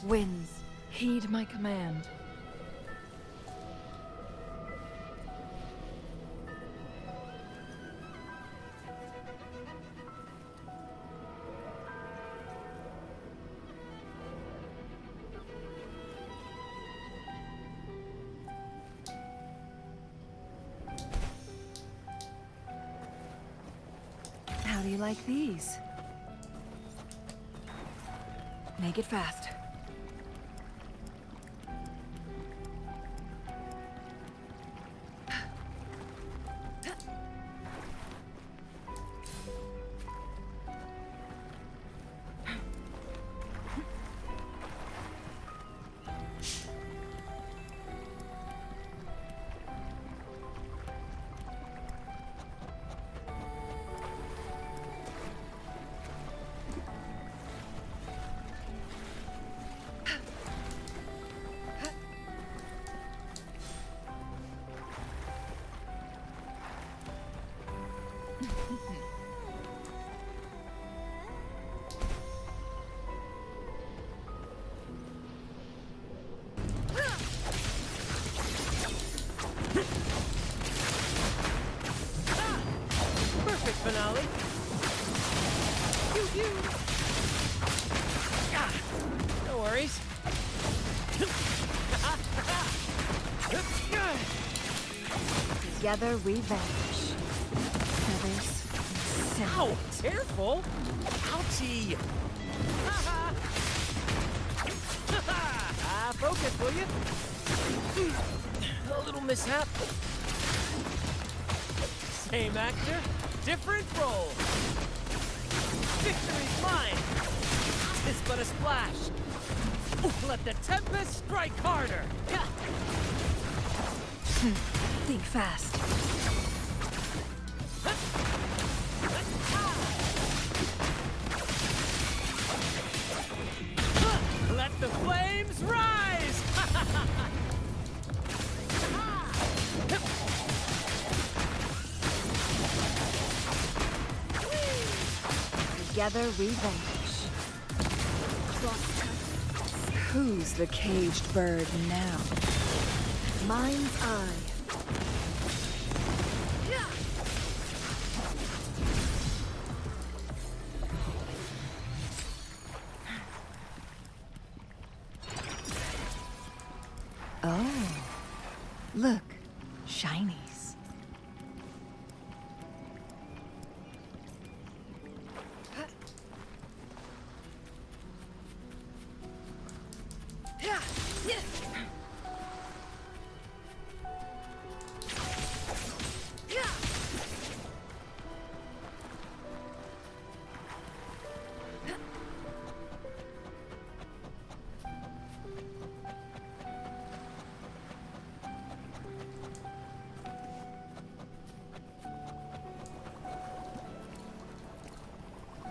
wins. Heed my command. How do you like these? Make it fast. Perfect finale. Pew, pew. Ah, no worries. Together we vanish. Feathers and Ow! Careful! Ouchie! Focus, will you? A little mishap. Same actor, different role. Victory's mine! It's but a splash. Let the tempest strike harder! Think fast. Let the flames rise! Together we vanish. Who's the caged bird now? Mind's eye. Oh, look, shinies.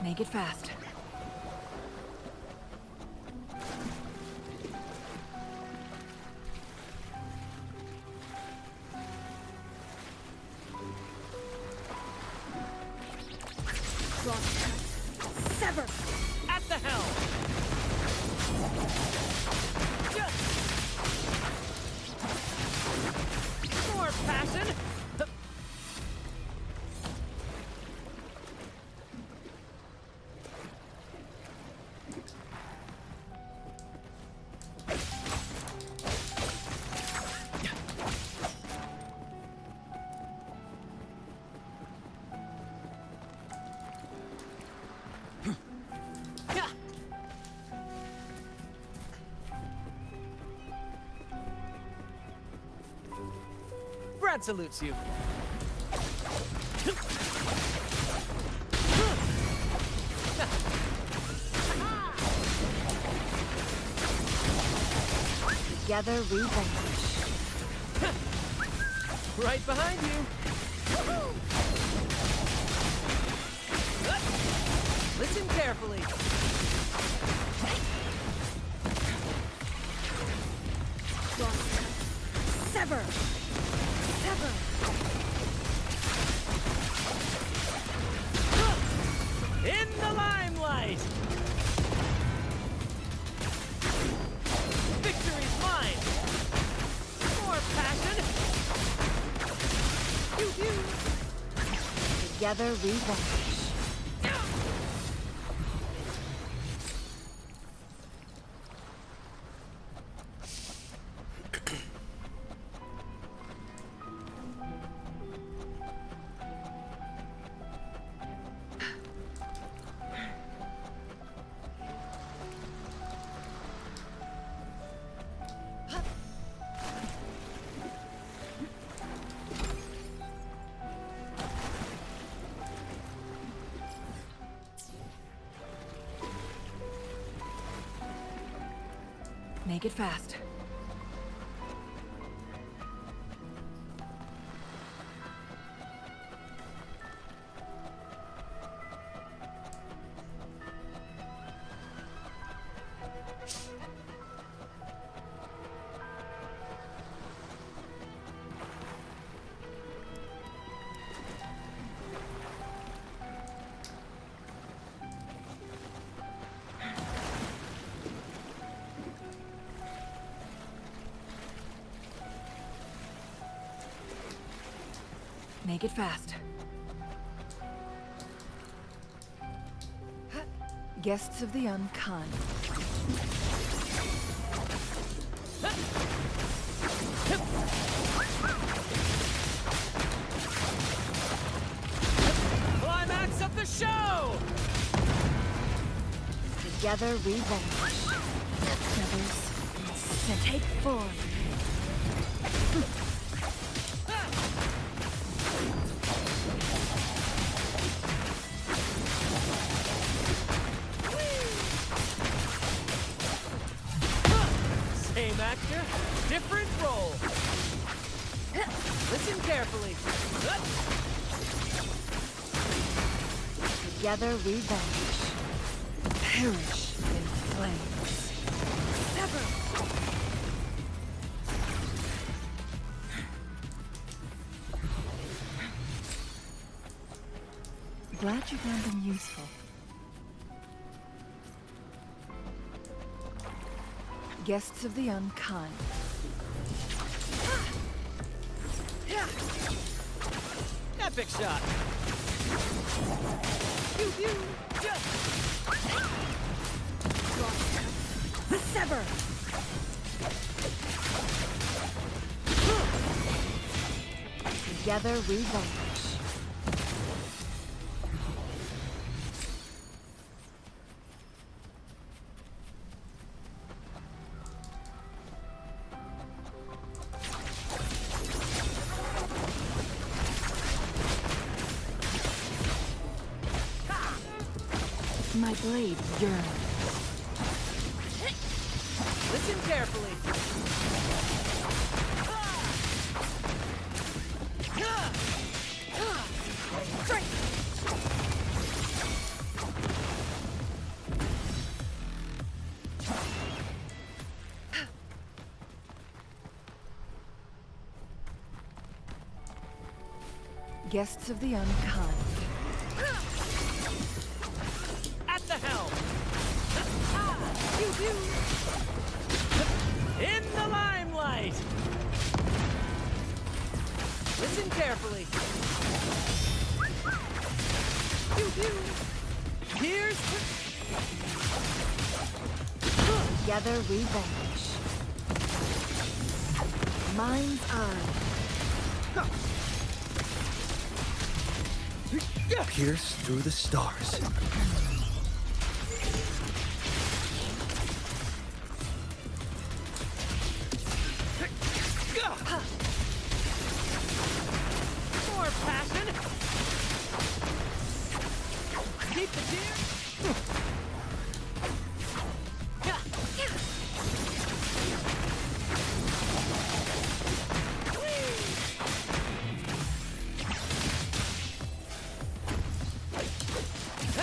Make it fast. Sever! At the helm! More passion! Brad salutes you. Together we vanish. Right behind you. Listen carefully. Sever! Sever! In the limelight! Together we vanish. Make it fast. Make it fast. Guests of the unkind. Climax of the show! Together we vanish. Feathers, take form. Same actor, different role. Listen carefully. Together we vanish. Perish in flames. Sever! Glad you found them useful. Guests of the unkind. Epic shot. Pew pew. Sever! Together we vanish. My blade yearns. Listen carefully. Guests of the unkind. At the helm. In the limelight. Listen carefully. Here's Together we vanish. Mind's eye. Pierce through the stars. more passion. Keep the tears.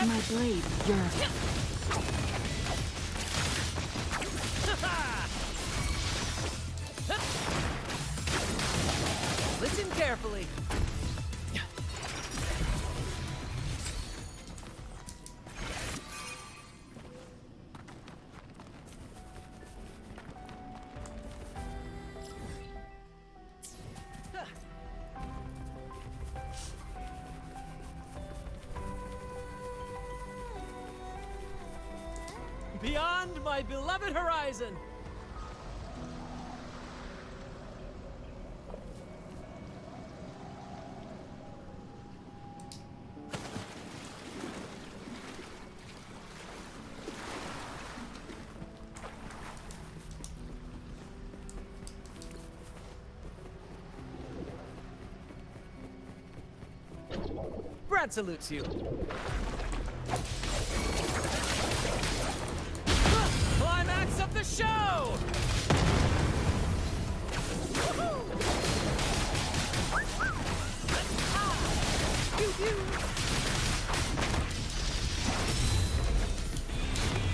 My blade yearns. Listen carefully. Beyond my beloved horizon. Brad salutes you. Climax of the show!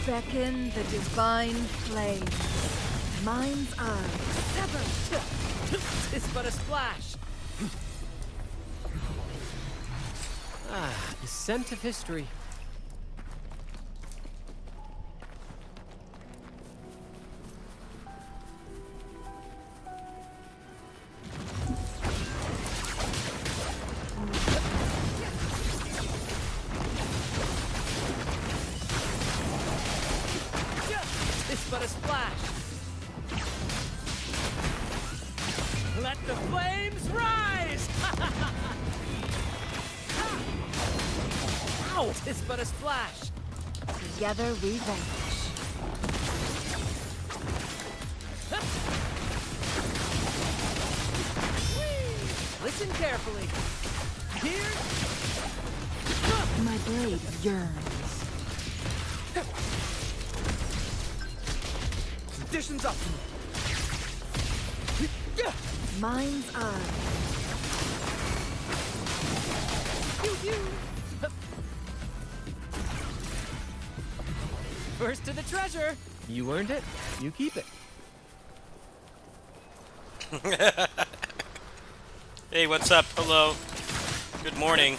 Beckon the divine flame. Mind's eye. Sever. It's but a splash. Ah, the scent of history. It's but a splash. Let the flames rise! Ow! It's but a splash. Together we vanquish. Listen carefully. Here. My blade yearns. Conditions optimal. Mind's eye. First to the treasure. You earned it. You keep it. Hey, what's up? Hello. Good morning.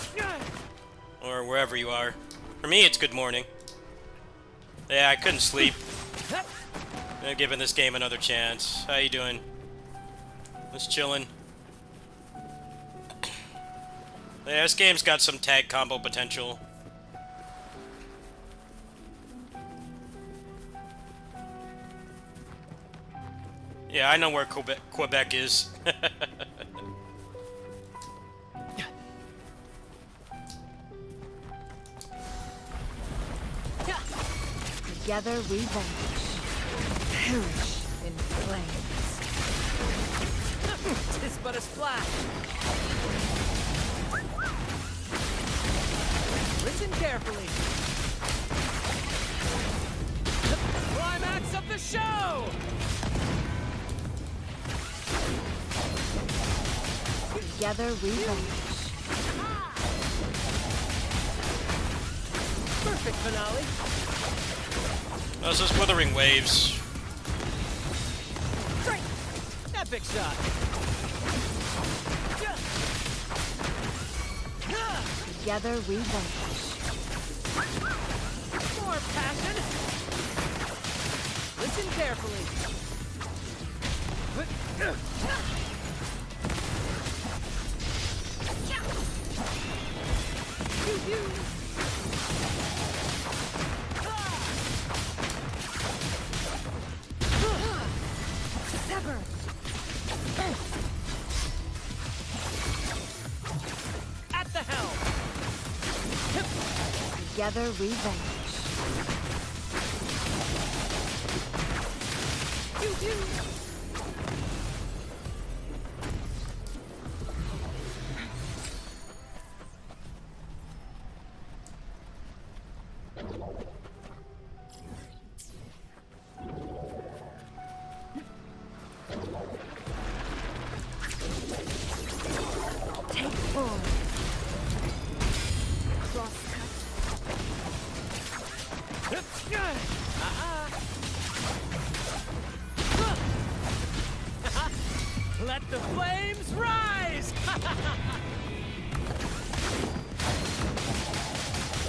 Or wherever you are. For me, it's good morning. Yeah, I couldn't sleep. Giving this game another chance. How you doing? Just chilling. Yeah, this game's got some tag combo potential. Yeah, I know where Quebec is. Together we vanquish. Perish in flames. It's but a splash. Listen carefully. The climax of the show! Together we vanquish. Perfect finale. Those just withering waves. Great! Epic shot. Together we vanquish. More passion. Listen carefully. Sever. At the helm. Together we vanquish. Take forward. Crosscut. Let the flames rise!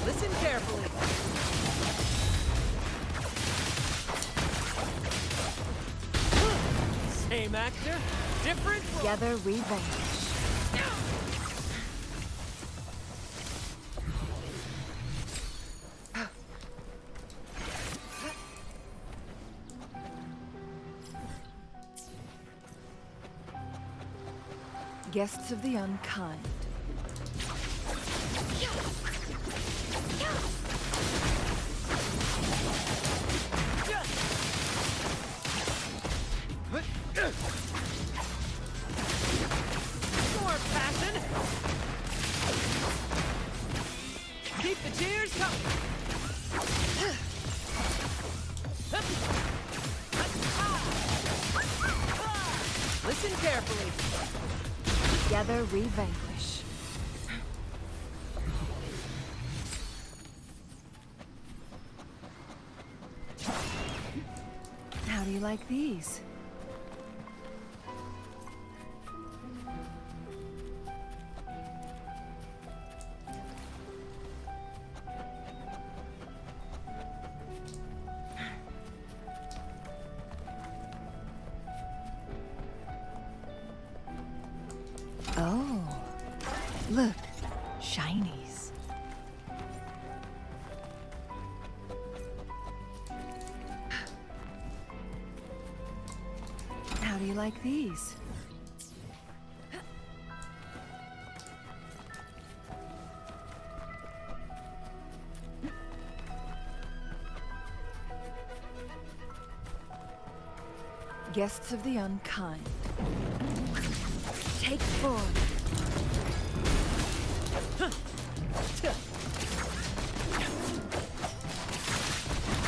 Listen carefully. Same actor, different role. Together we vanquish. Guests of the unkind. More passion. Keep the cheers coming. Listen carefully. Together we vanquish. How do you like these? Oh, look, shinies. How do you like these? Guests of the unkind. Take form.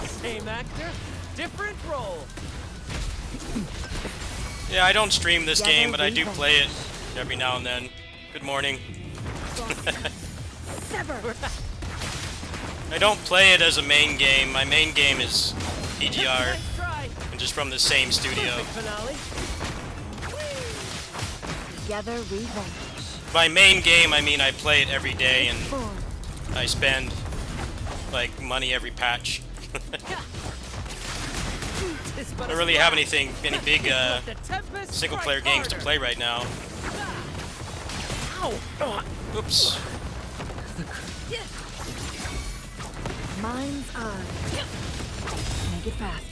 Same actor, different role. Yeah, I don't stream this Together game, but I we do vanquish. play it every now and then. Good morning. Sever. I don't play it as a main game. My main game is PGR, Nice try. and just from the same studio. Perfect finale. Together we vanquish. By main game, I mean I play it every day, and Form. I spend like money every patch. This I but don't a really have splash. any big Let the tempest single-player strike games to harder. play right now. Ow. Oops. Mind's eye. Make it fast.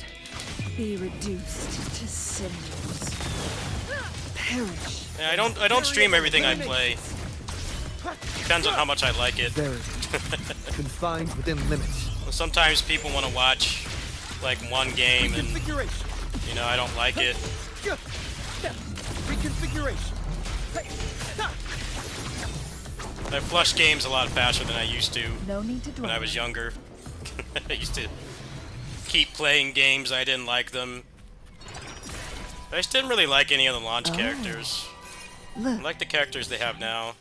Be reduced to cinders. Perish. Yeah, I don't stream everything I play. Depends on how much I like it. Very confined within limits. Sometimes people want to watch like one game, and Reconfiguration. you know I don't like it. Reconfiguration. I flush games a lot faster than I used to No need to dwell. when I was younger. I used to keep playing games I didn't like them. I just didn't really like any of the launch characters. I Look, like the characters they have now.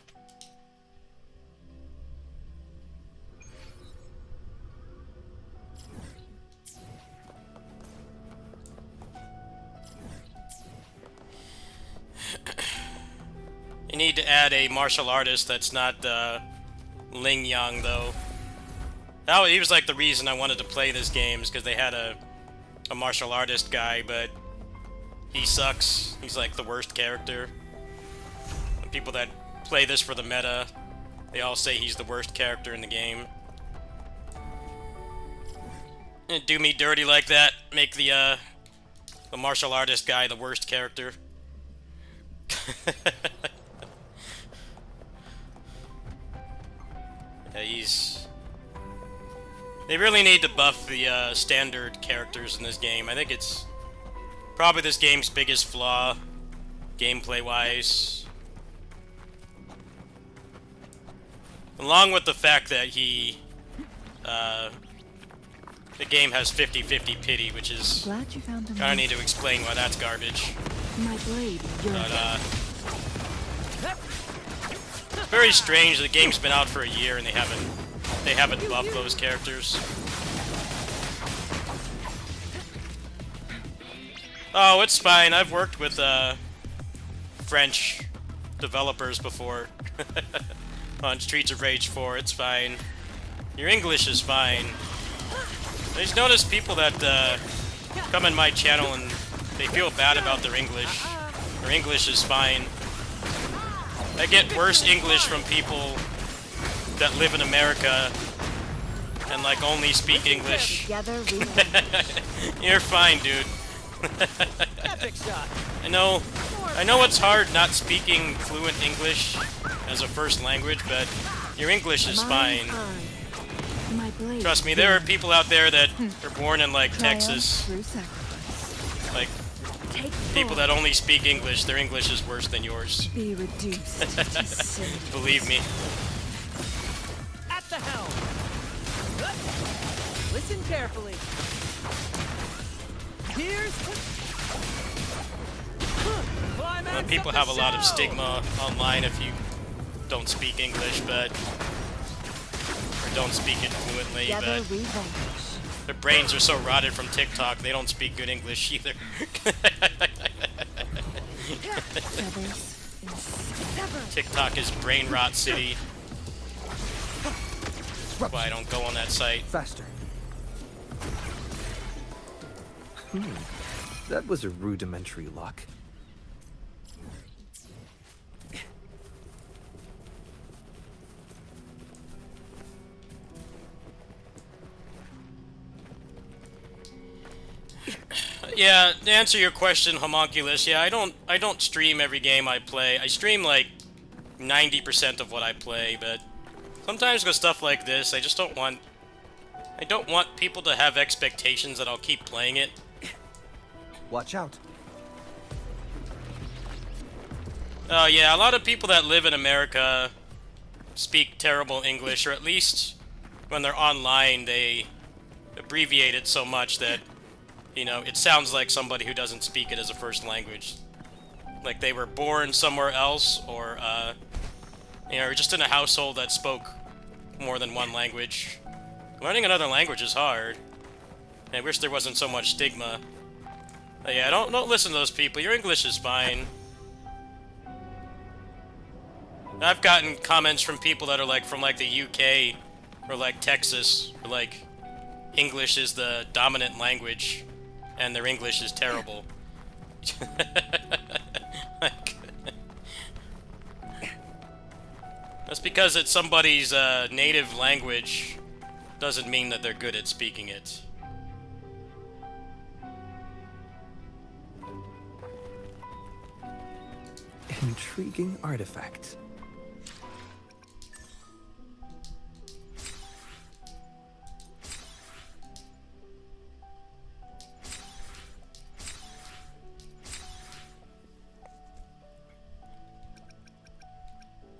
You need to add a martial artist that's not Ling Yang, though. He was like the reason I wanted to play this game, is because they had a martial artist guy, but he sucks. He's like the worst character. And people that play this for the meta, they all say he's the worst character in the game. And do me dirty like that, make the martial artist guy the worst character. Yeah, they really need to buff the standard characters in this game. I think it's probably this game's biggest flaw, gameplay-wise. Along with the fact that the game has 50-50 pity, which is Glad you found them. kind of need to explain why that's garbage. My blade yearns. But it's very strange. The game's been out for a year and they haven't buffed those characters. Oh, it's fine. I've worked with French developers before on Streets of Rage 4. It's fine. Your English is fine. I just noticed people that come in my channel and they feel bad about their English. Their English is fine. I get worse English from people that live in America and like only speak English. together we vanquish. You're fine, dude. Epic shot. I know. More I know it's hard not speaking fluent English as a first language, but your English is fine. My blade. Trust me, there are people out there that are born in, like, Triumph Texas. through sacrifice. Like, Take people form. that only speak English, their English is worse than yours. Be reduced to cinders. Believe me. At the helm. Listen carefully. Here's climax People of the have a lot of show. stigma online if you don't speak English, but... or don't speak it fluently, Together but... we vanquish. Their brains are so rotted from TikTok, they don't speak good English either. Feathers in sever. TikTok is brain rot city. That's why I don't go on that site. Faster. That was a rudimentary lock. Yeah, to answer your question, Homunculus, yeah, I don't stream every game I play. I stream like 90% of what I play, but sometimes with stuff like this, I just don't want people to have expectations that I'll keep playing it. Watch out. Yeah, a lot of people that live in America speak terrible English, or at least when they're online, they abbreviate it so much that, you know, it sounds like somebody who doesn't speak it as a first language. Like they were born somewhere else, or, you know, just in a household that spoke more than one language. Learning another language is hard. I wish there wasn't so much stigma. But yeah, don't listen to those people. Your English is fine. I've gotten comments from people that are like from like the UK or like Texas, or like English is the dominant language and their English is terrible. Like, that's because it's somebody's native language doesn't mean that they're good at speaking it. Intriguing artifact.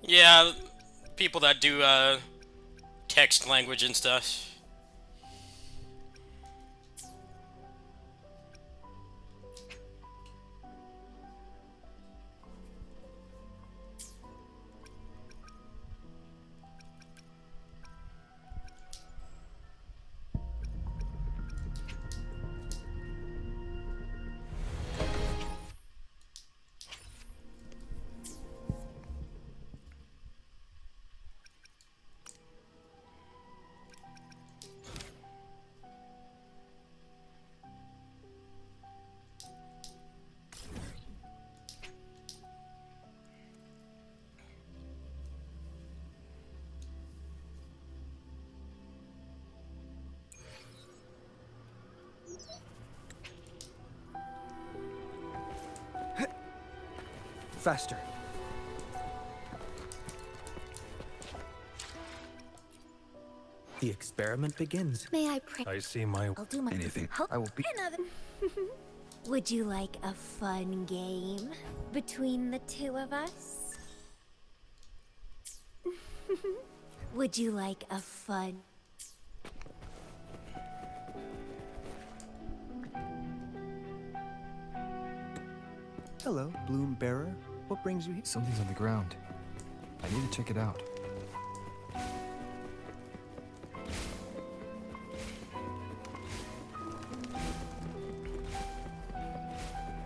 Yeah, people that do text language and stuff. Faster. The experiment begins. May I pray? I see my I'll do my anything. Help. I will be Another. Would you like a fun game between the two of us? Would you like a fun? Hello, Bloom Bearer. What brings you here? Something's on the ground. I need to check it out.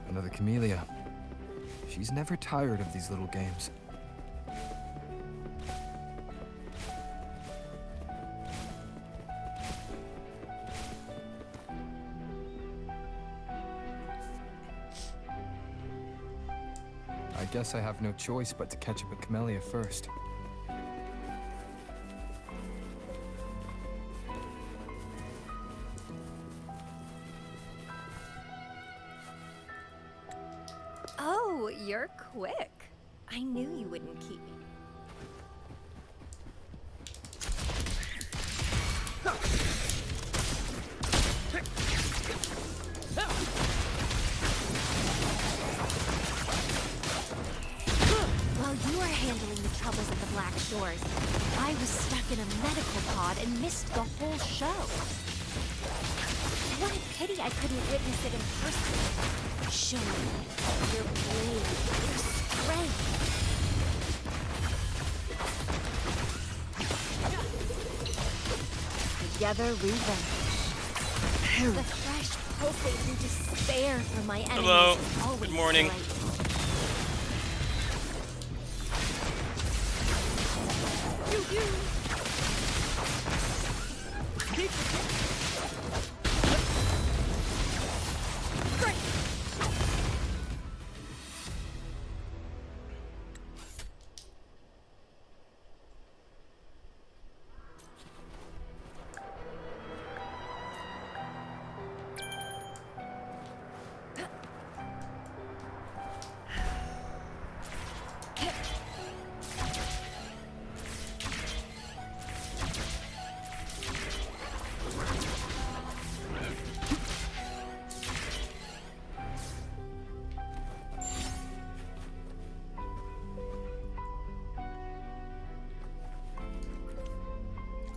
Another camellia. She's never tired of these little games. I guess I have no choice but to catch up a camellia first. Oh, You're quick. I knew you wouldn't keep me. While you were handling the troubles at the Black Shores, I was stuck in a medical pod and missed the whole show. What a pity I couldn't witness it in person. Show me your blade, your strength. Together we vanish. The fresh pulsating despair from my enemies. Hello. is always Good morning. bright.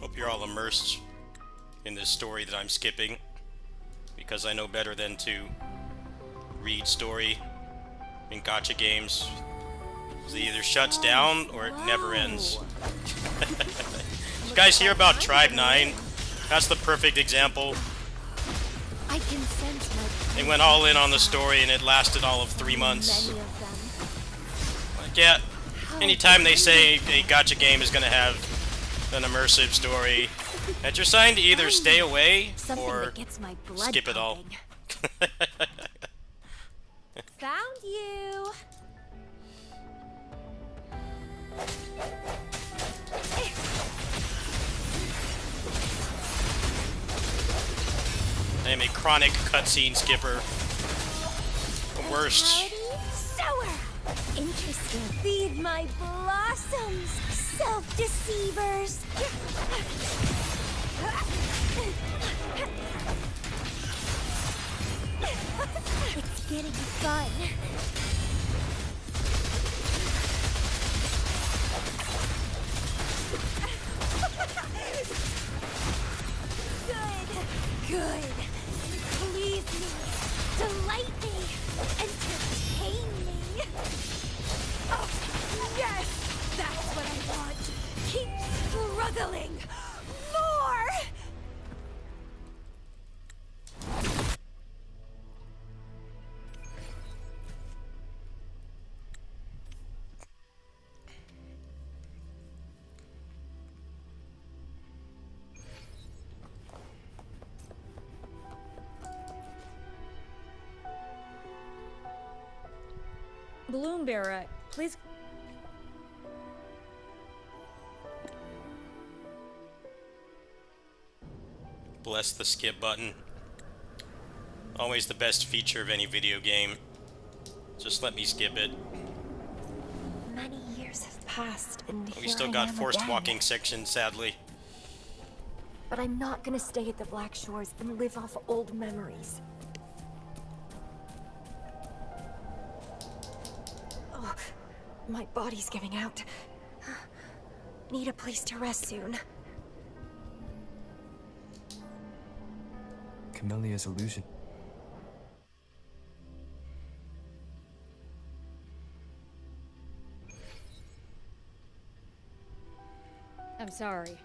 Hope you're all immersed in this story that I'm skipping, because I know better than to read story in gacha games. It either shuts down or it never ends. Did you guys hear about Tribe 9? That's the perfect example. I can sense my They went all in on the story and it lasted all of 3 months. many of them. Like, yeah, anytime they say a gacha game is gonna have an immersive story, that's your sign to either stay away Something or that gets my blood skip it all. pumping. Found you. I am a chronic cutscene skipper. The worst. Party sour. Interesting. Feed my blossoms, self-deceivers. It's getting fun. Good. Please me. Delight me. Entertain me. Oh, yes! That's what I want. Keep struggling. More! Balloon Bearer, please. Bless the skip button. Always the best feature of any video game. Just let me skip it. Many years have passed, and We here still I got am forced again. walking sections, sadly. But I'm not gonna stay at the Black Shores and live off old memories. Oh, my body's giving out. Need a place to rest soon. Camellia's illusion. I'm sorry.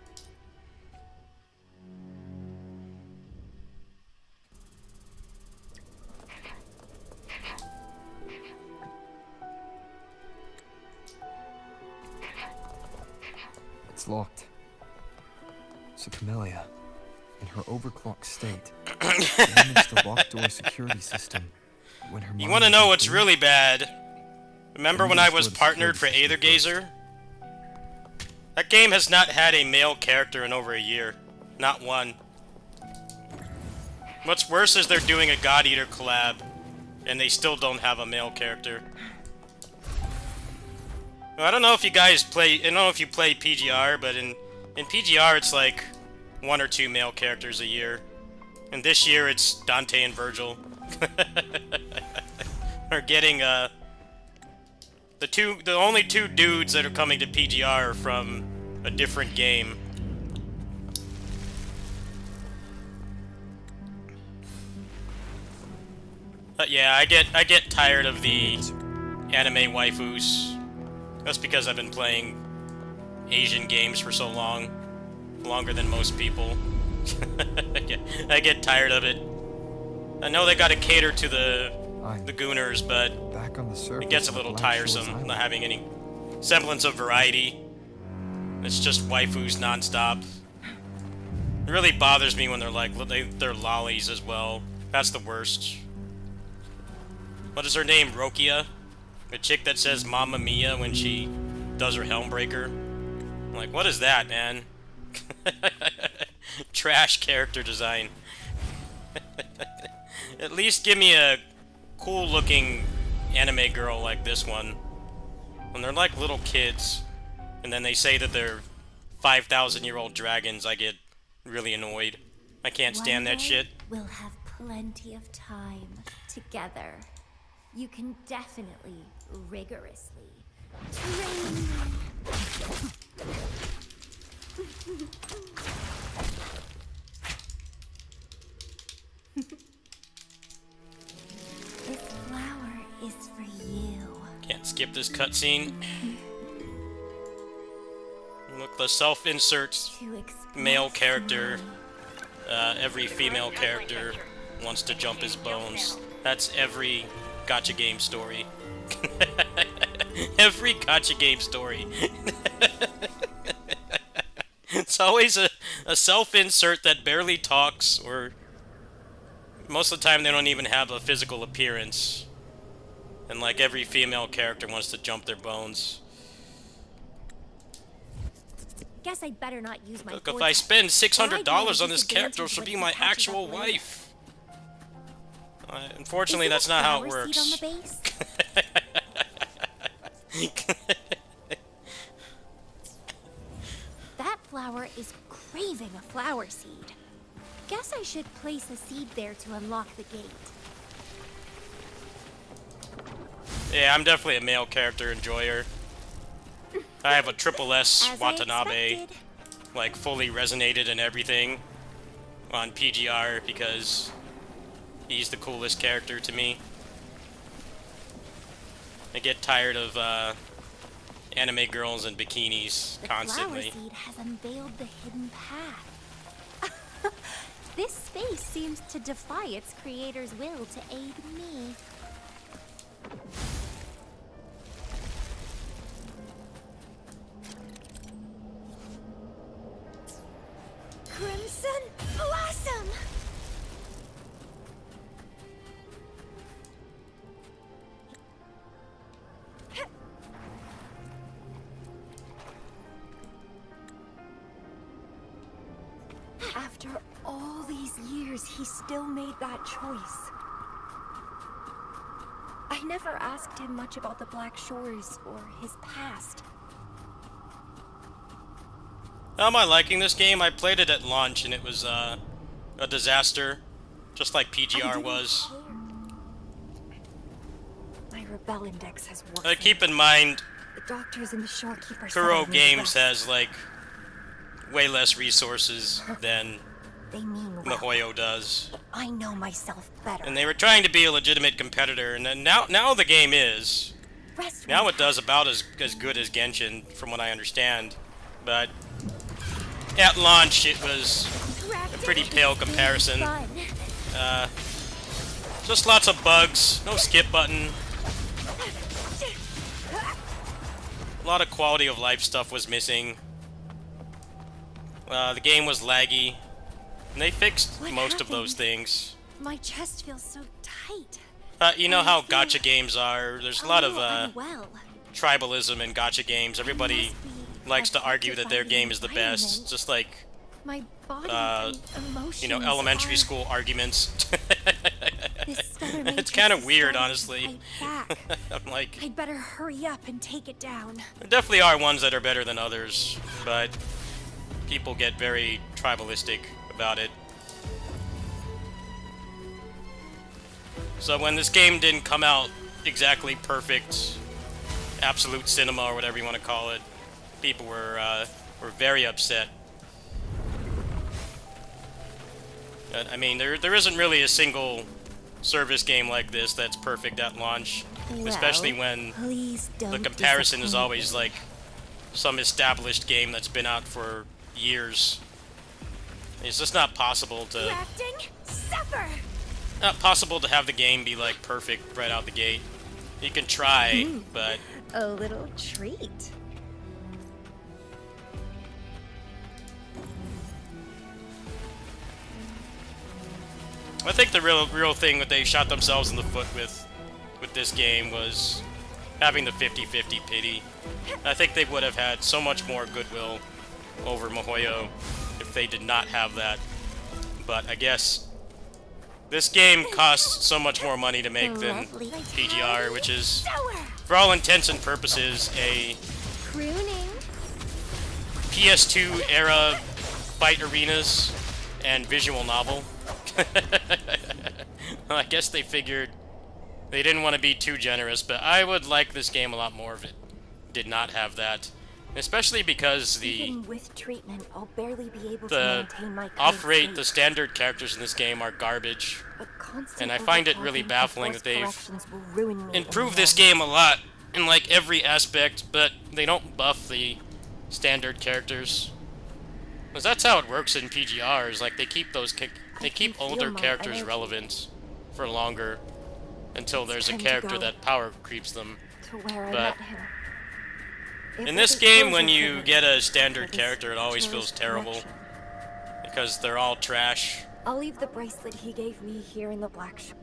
It's locked. So Camellia, in her overclocked state, damaged the locked door security system when her You mind want to was know what's included. really bad? Remember when I was partnered for Aether Gazer? That game has not had a male character in over a year. Not one. What's worse is they're doing a God Eater collab, and they still don't have a male character. Well, I don't know if you guys play. I don't know if you play PGR, but in PGR it's like 1 or 2 male characters a year, and this year it's Dante and Virgil. Are getting the only 2 dudes that are coming to PGR are from a different game. But yeah, I get tired of the anime waifus. That's because I've been playing Asian games for so long, longer than most people. I get tired of it. I know they gotta cater to the Gooners, but Back on the surface it gets a of little Black Shores tiresome Island. not having any semblance of variety. It's just waifus nonstop. It really bothers me when they're like they're lollies as well. That's the worst. What is her name? Rokia? The chick that says Mamma Mia when she does her Helmbreaker? I'm like, what is that, man? Trash character design. At least give me a cool-looking anime girl like this one. When they're like little kids, and then they say that they're 5,000-year-old dragons, I get really annoyed. I can't stand that shit. We'll have plenty of time together. You can definitely, rigorously train. This flower is for you. Can't skip this cutscene. Look, the self-insert To express male character. Every female character wants to jump his bones. That's every gacha game story. Every gacha game story. It's always a self-insert that barely talks, or most of the time they don't even have a physical appearance. And like every female character wants to jump their bones. Guess I'd better not use my Look, if I vortex. spend $600 on this disadvantage character, she'll be my with catching actual up later. wife. Unfortunately, Is there that's a not how it flower works. seed on the base? That flower is craving a flower seed. Guess I should place a seed there to unlock the gate. Yeah, I'm definitely a male character enjoyer. I have a triple S As Watanabe, I expected. like fully resonated and everything on PGR because he's the coolest character to me. I get tired of anime girls in bikinis The constantly. flower seed has unveiled the hidden path. This space seems to defy its creator's will to aid me. Crimson Blossom! After all these years, he still made that choice. I never asked him much about the Black Shores or his past. How am I liking this game? I played it at launch and it was a disaster, just like I PGR didn't was. care. My rebel index has worked. Keep in mind, The doctors and the shorekeepers. Kuro said I need Games rest. has like way less resources than They mean well. MiHoYo does. I know myself better. And they were trying to be a legitimate competitor, and then now the game is. Rest Now will it does about as good as Genshin, from what I understand. But at launch, it was a pretty pale comparison. Just lots of bugs, no skip button. A lot of quality of life stuff was missing. The game was laggy. And they fixed What most of those happened? things. My chest feels so tight. You know how I feel gacha games are. There's a A lot of little unwell. tribalism in gacha games. Everybody must be likes to argue affected that by their the game is the best. environment. Just like, My body uh, and emotions you know, elementary are... school arguments. This other It's kind of Matrix is weird, starting to honestly. fight back. I'm like, I'd better hurry up and take it down. there definitely are ones that are better than others, but people get very tribalistic about it. So when this game didn't come out exactly perfect, absolute cinema or whatever you want to call it, people were very upset. But, I mean, there isn't really a single service game like this that's perfect at launch, especially when Please don't the comparison is disappoint always like some established game that's been out for years. It's just not possible to have the game be like perfect right out the gate. You can try, but a little treat. I think the real thing that they shot themselves in the foot with this game was having the 50-50 pity. I think they would have had so much more goodwill over MiHoYo if they did not have that. But I guess this game costs so much more money to make than PGR, which is, for all intents and purposes, a Pruning. PS2 era fight arenas and visual novel. Well, I guess they figured they didn't want to be too generous, but I would like this game a lot more if it did not have that. Especially because Even with treatment, I'll barely be able to the maintain my current off-rate, state. the standard characters in this game are garbage. But constant And I find it overclocking really and baffling forced that they've corrections will ruin me in improved the this end. game a lot in like every aspect, but they don't buff the standard characters. Because that's how it works in PGRs. Like they keep they keep can older feel my characters energy. relevant for longer until there's a time to character go. that power creeps them. To where I But met him. It in was this a game, when closure you for me, get a for standard this character, it always feels cherished terrible connection. because they're all trash. I'll leave the bracelet he gave me here in the black shop.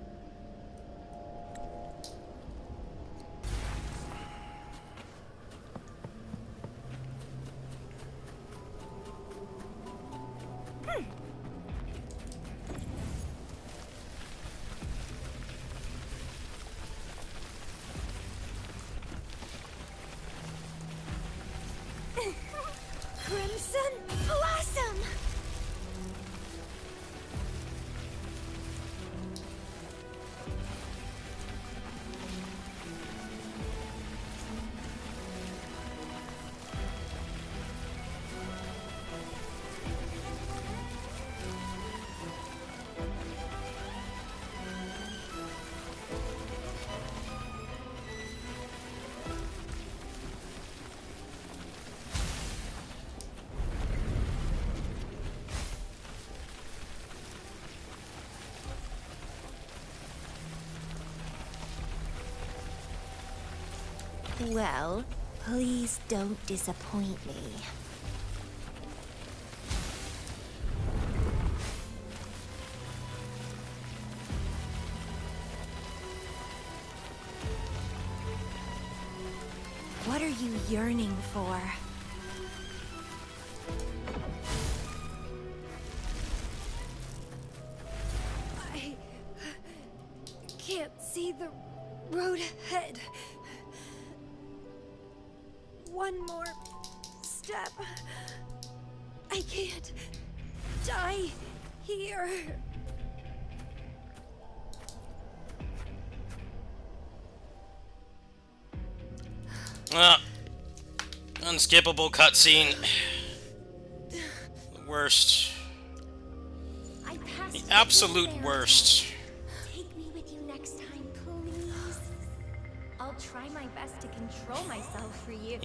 Crimson Blossom. Well, please don't disappoint me. What are you yearning for? I can't see the road ahead. One more step. I can't die here. Unskippable cutscene. The worst. I passed The you absolute there. worst. Take me with you next time, please. I'll try my best to control myself for you.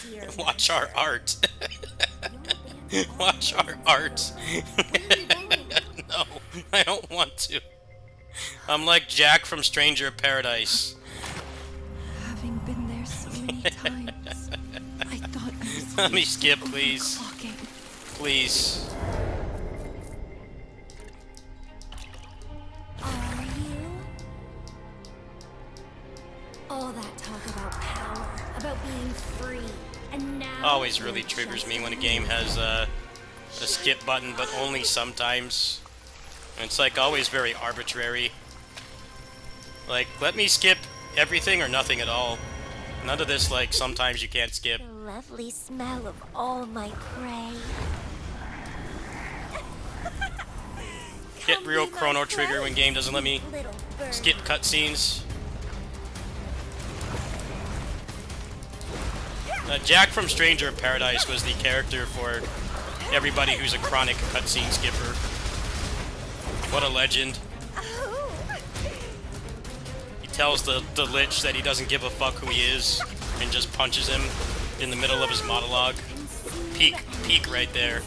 Dear Watch our art. You'll be Watch our art. Where are you going? No, I don't want to. I'm like Jack from Stranger of Paradise. Having been there so many times, I thought I was Let me used to skip, please. overclocking. Please. Are you? All that talk about power, about being free, and now Always really you're triggers just me when a game has a skip button, but only sometimes. And it's like always very arbitrary. Like, let me skip everything or nothing at all. None of this, like, sometimes you can't skip. The lovely smell of all my prey. Get Come real be my Chrono Trigger friend, when game doesn't let me Little bird. skip cutscenes. Jack from Stranger of Paradise was the character for everybody who's a chronic cutscene skipper. What a legend. Oh. He tells the Lich that he doesn't give a fuck who he is and just punches him in the middle of his monologue. Peak right there.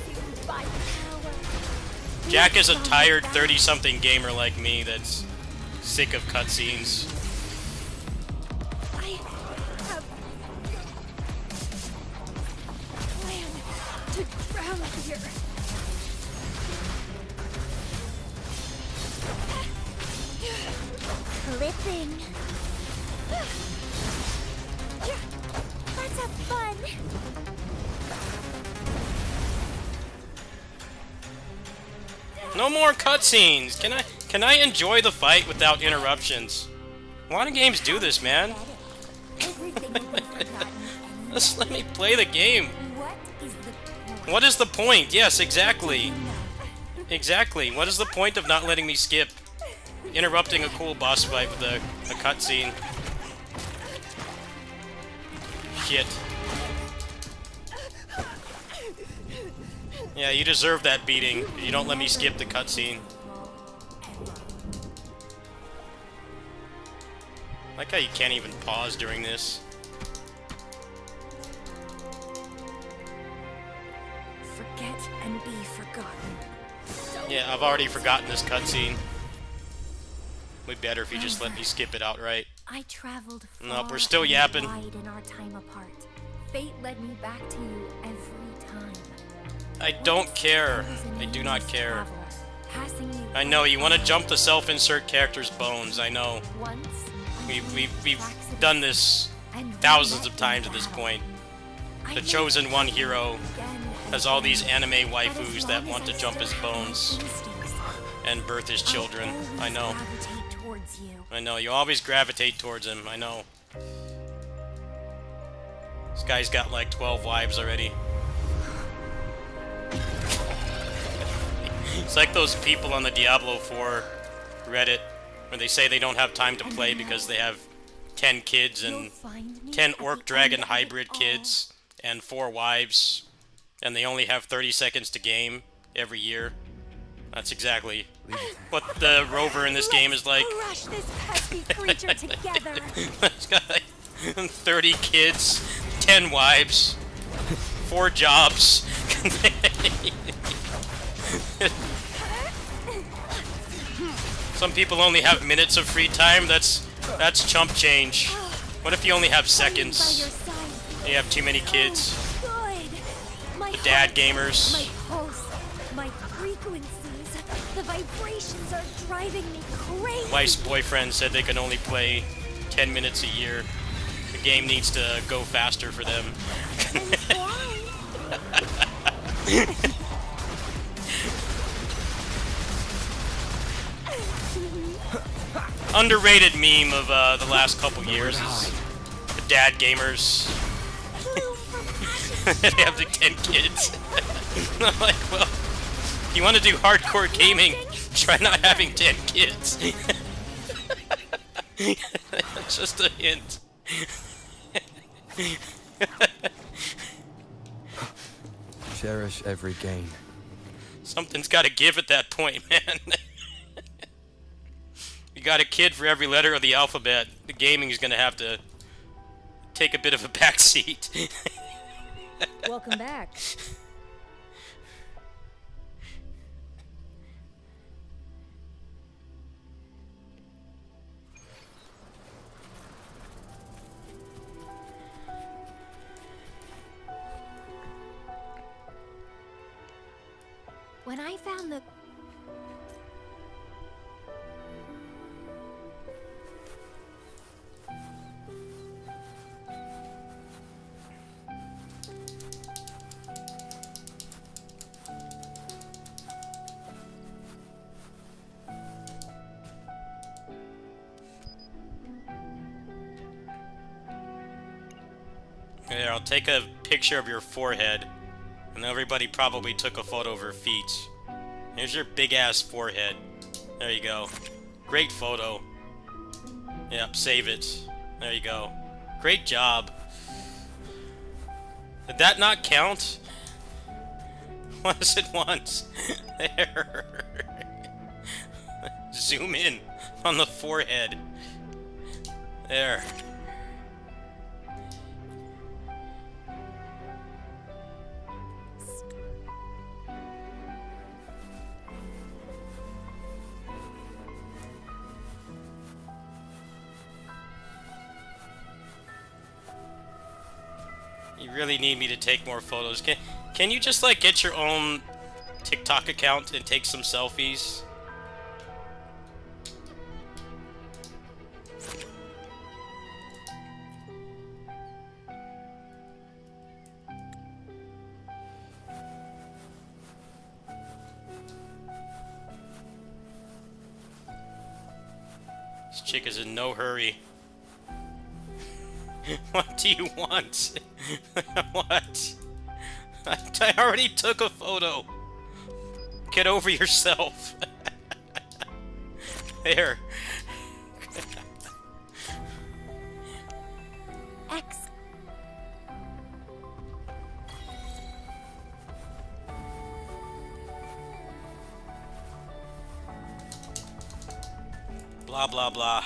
By power. Jack is a tired 30-something gamer like me that's sick of cutscenes. I have plan to drown here. Clipping. Let's have fun. No more cutscenes. Can I enjoy the fight without interruptions? A lot of games do this, man. Everything will be forgotten. Just let me play the game. What is the point? What is the point? Yes, exactly. Exactly. What is the point of not letting me skip? Interrupting a cool boss fight with a cutscene. Shit. Yeah, you deserve that beating. You don't let me skip the cutscene. Like how you can't even pause during this. Forget and be forgotten. Yeah, I've already forgotten this cutscene. Would be better if you just let me skip it outright. I traveled far Nope, we're still and yapping. wide in our time apart. Fate led me back to you every time. I don't care. I do not care. I know, you want to jump the self-insert character's bones, I know. We've done this thousands of times at this point. The Chosen One hero has all these anime waifus that want to jump his bones and birth his children. I know. I know, you always gravitate towards him, I know. This guy's got like 12 wives already. It's like those people on the Diablo 4 Reddit where they say they don't have time to play because they have 10 kids and 10 orc dragon hybrid kids and 4 wives and they only have 30 seconds to game every year. That's exactly what the rover in this game is like. Crush this pesky creature together. It's got like 30 kids, 10 wives, 4 jobs. Some people only have minutes of free time. That's chump change. What if you only have seconds? You have too many kids. The dad gamers. My pulse, my frequencies, the vibrations are driving me crazy. Wife's boyfriend said they can only play 10 minutes a year. The game needs to go faster for them. Underrated meme of the last couple years is the dad gamers. They have like 10 kids. I'm like, well, if you want to do hardcore gaming, try not having 10 kids. Just a hint. Cherish every gain. Something's got to give at that point, man. You got a kid for every letter of the alphabet. The gaming is going to have to take a bit of a back seat. Welcome back. When I found the... Here, I'll take a picture of your forehead. And everybody probably took a photo of her feet. Here's your big-ass forehead. There you go. Great photo. Yep, save it. There you go. Great job. Did that not count? Was it once? There. Zoom in on the forehead. There. You really need me to take more photos. Can you just, like, get your own TikTok account and take some selfies? This chick is in no hurry. What do you want? What? I already took a photo. Get over yourself. There. X. Blah, blah, blah.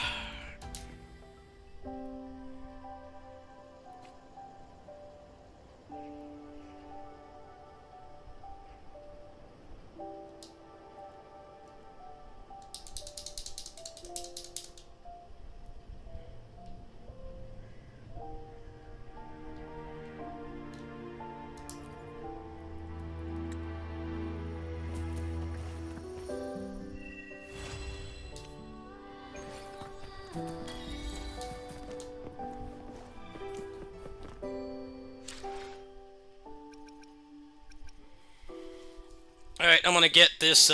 Alright, I'm gonna get this,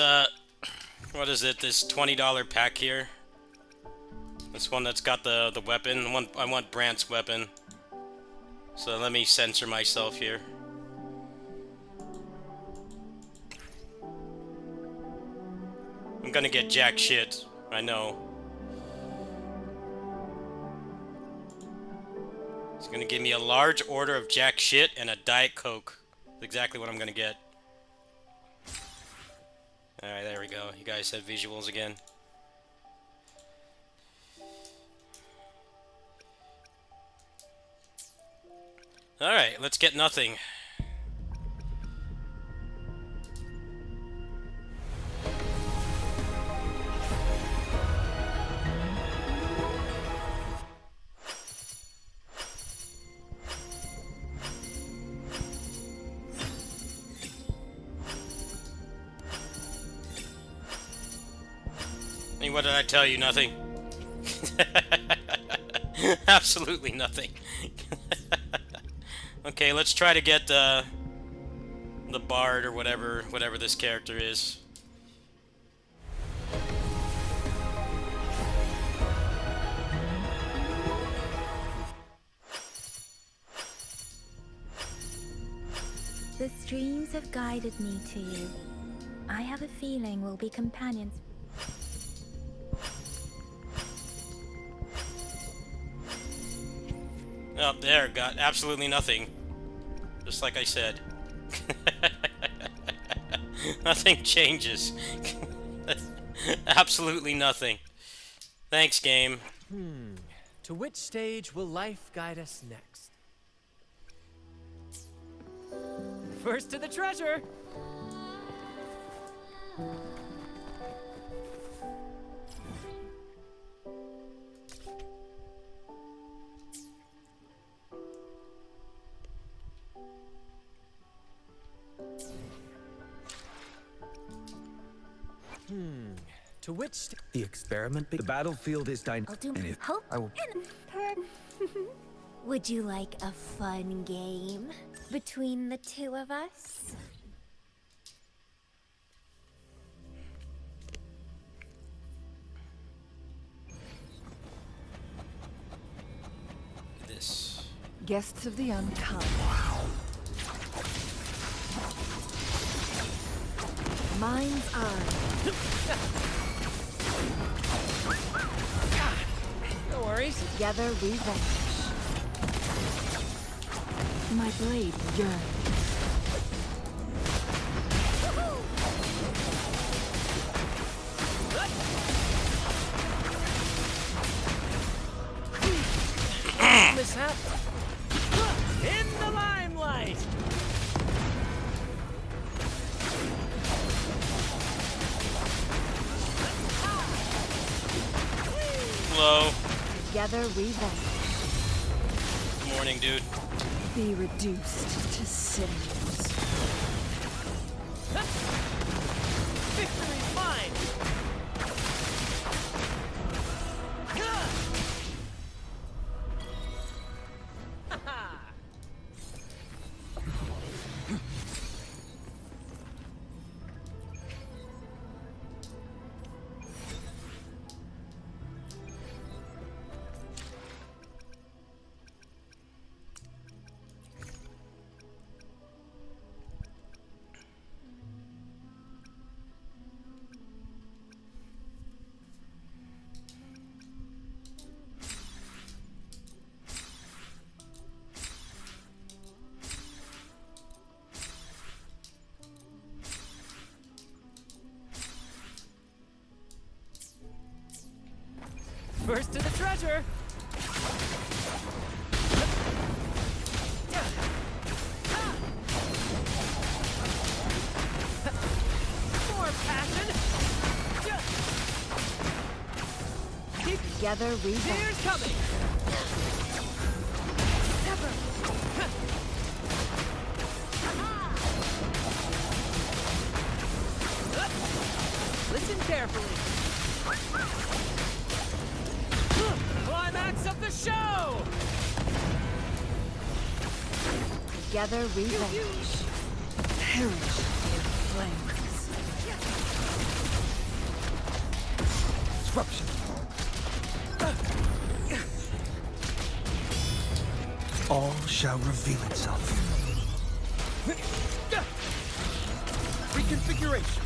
what is it, this $20 pack here. This one that's got the weapon. I want Brant's weapon. So let me censor myself here. I'm gonna get jack shit, I know. It's gonna give me a large order of jack shit and a Diet Coke. That's exactly what I'm gonna get. Alright, there we go. You guys have visuals again. Alright, let's get nothing. I mean, what did I tell you? Nothing. Absolutely nothing. Okay, let's try to get the bard or whatever this character is. The streams have guided me to you. I have a feeling we'll be companions. Oh, there, got absolutely nothing. Just like I said. Nothing changes. Absolutely nothing. Thanks, game. To which stage will life guide us next? First to the treasure! To which The experiment. The battlefield is I'll do my hope I will. and Would you like a fun game between the two of us? This. Guests of the unkind. Mind's eye. No worries. Together we vanish. My blade yearns. Mishap. In the limelight. Hello. Together we vanish. Good morning, dude. Be reduced to cinders. Victory's mine. First to the treasure. More passion. Keep Together we tears vanish. coming. Listen carefully. Climax of the show! Together we vanish. Perish in flames. Disruption. All shall reveal itself. Reconfiguration.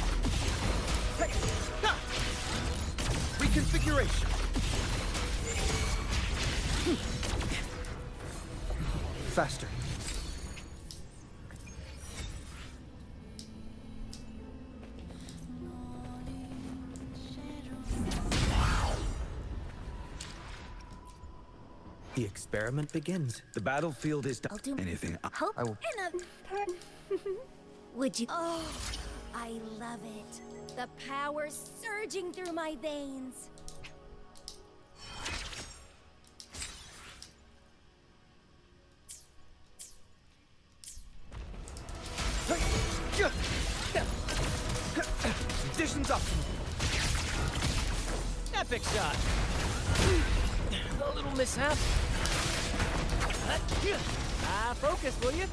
Reconfiguration. Faster. The experiment begins. The battlefield is I'll do anything. hope I will- in a Would you? Oh, I love it. The power surging through my veins. Conditions optimal. Epic shot. A little mishap. Focus, will you?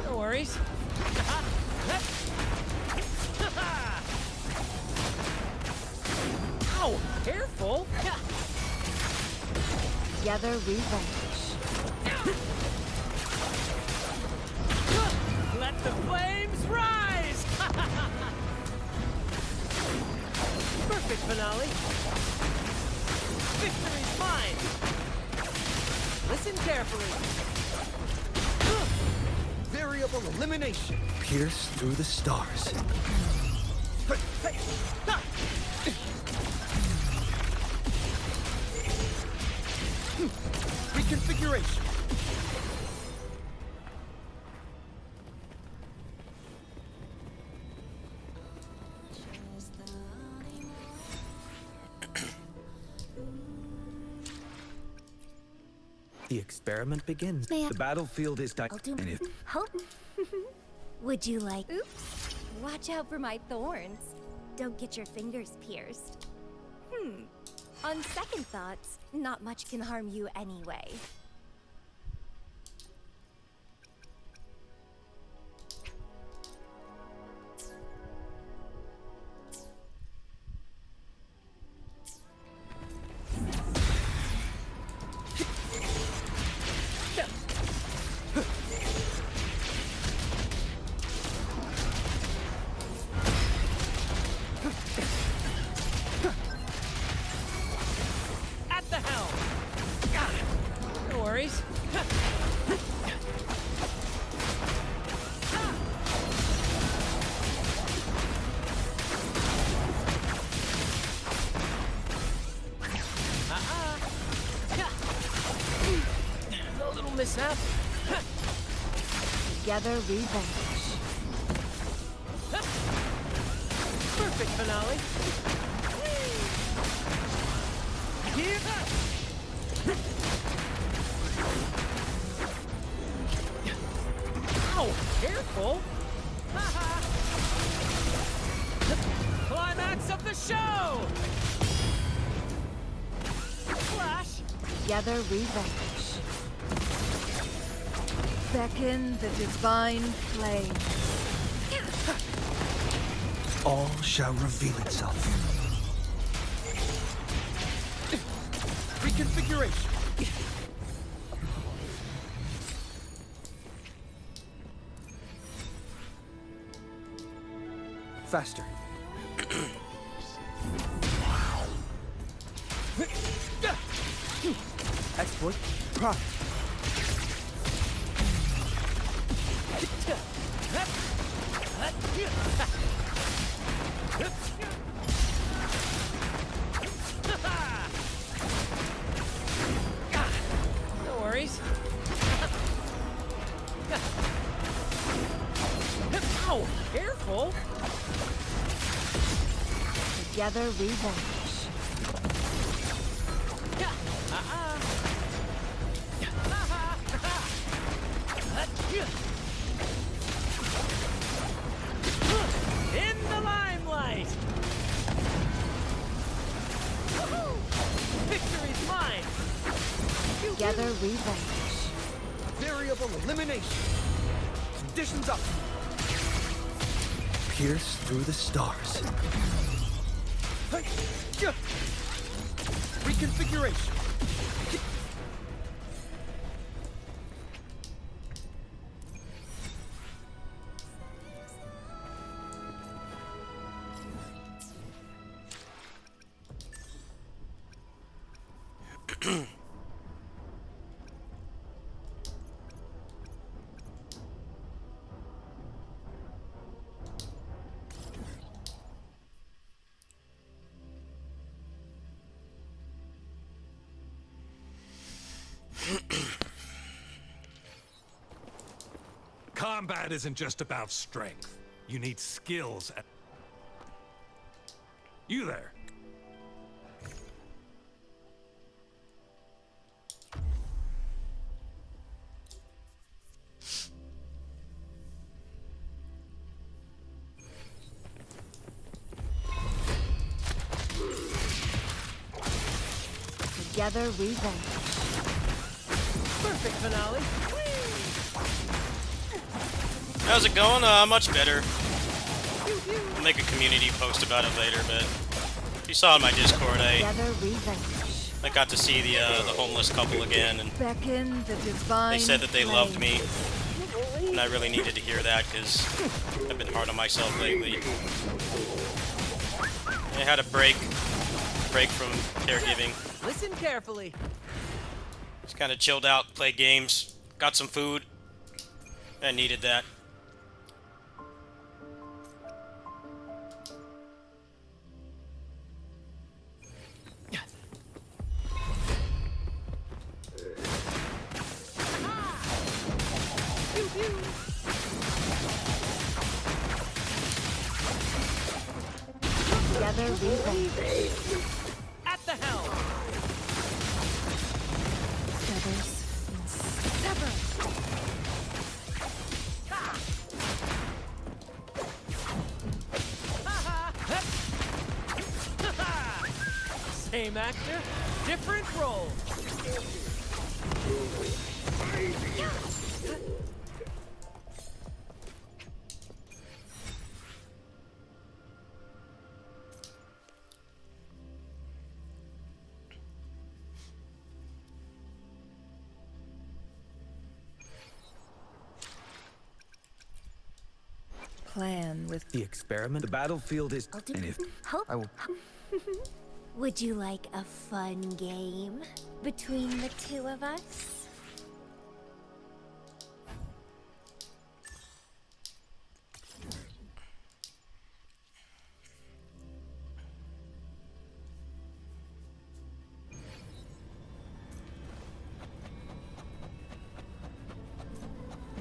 No worries. Ow! Careful! Together we vanish. Let the flames rise! Perfect finale. Victory's mine. Listen carefully. Variable elimination. Pierce through the stars. Reconfiguration. The experiment begins. May I- The battlefield is I'll do hope. Would you like? Oops! Watch out for my thorns. Don't get your fingers pierced. On second thoughts, not much can harm you anyway. this happen. Together we vanquish. Perfect finale. Here. Ow! Careful! Climax of the show! Flash! Together we vanquish. Beckon the divine flame. All shall reveal itself. Reconfiguration. Faster. Exploit. Prime. No worries. Ow! Careful! Together we vanquish. In the limelight! Victory's mine! Together we vanquish. Variable elimination. Conditions up. Pierce through the stars. Reconfiguration. Combat isn't just about strength. You need skills and... You there. Together we vanquish. Perfect finale. How's it going? Much better. I'll make a community post about it later, but you saw in my Discord, Together we vanquish. I got to see the homeless couple again, and Beckon the divine they said that they loved flame. me, and I really needed to hear that because I've been hard on myself lately. I had a break from caregiving. Listen carefully. Just kind of chilled out, played games, got some food. I needed that. Together we vanquish. At the helm. Feathers in sever. Same actor, different role. Plan with The experiment. The battlefield is. I'll do And if Hope. I will. Would you like a fun game between the two of us?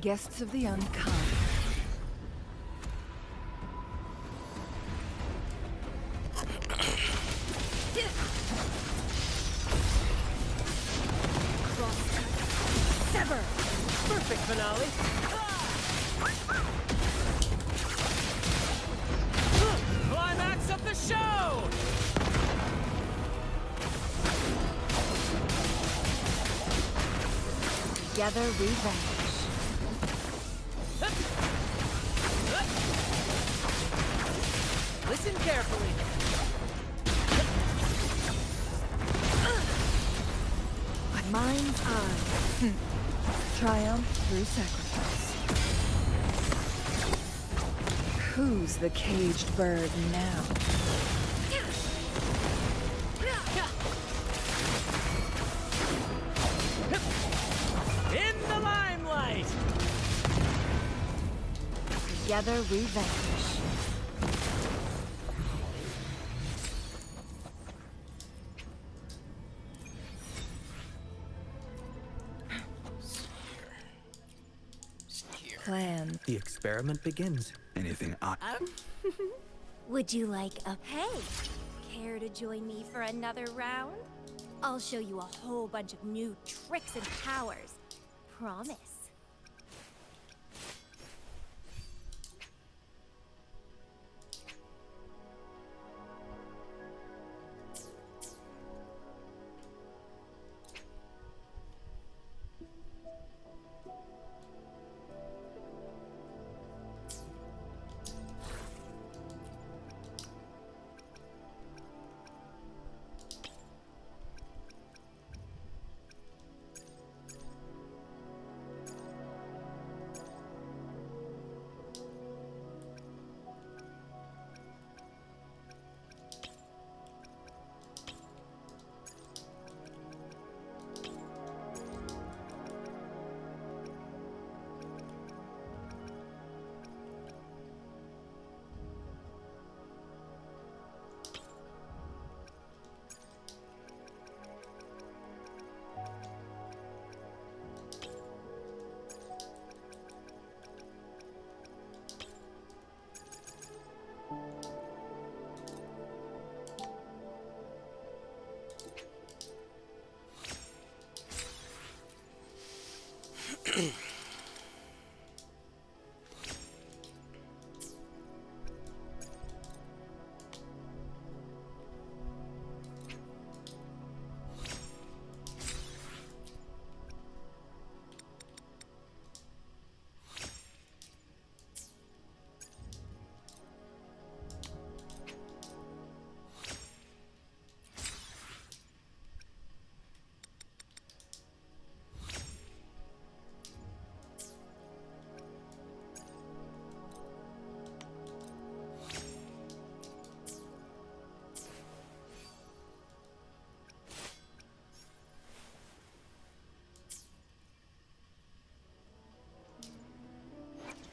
Guests of the unkind. Sever! Perfect finale! Climax of the show! Together we vanish. Listen carefully. A mind's eye. Triumph through sacrifice. Who's the caged bird now? In the limelight! Together we vanish. Plan. The experiment begins. Anything I... Would you like a pay? Care to join me for another round? I'll show you a whole bunch of new tricks and powers. Promise.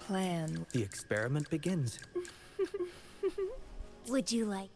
Plan. The experiment begins. Would you like...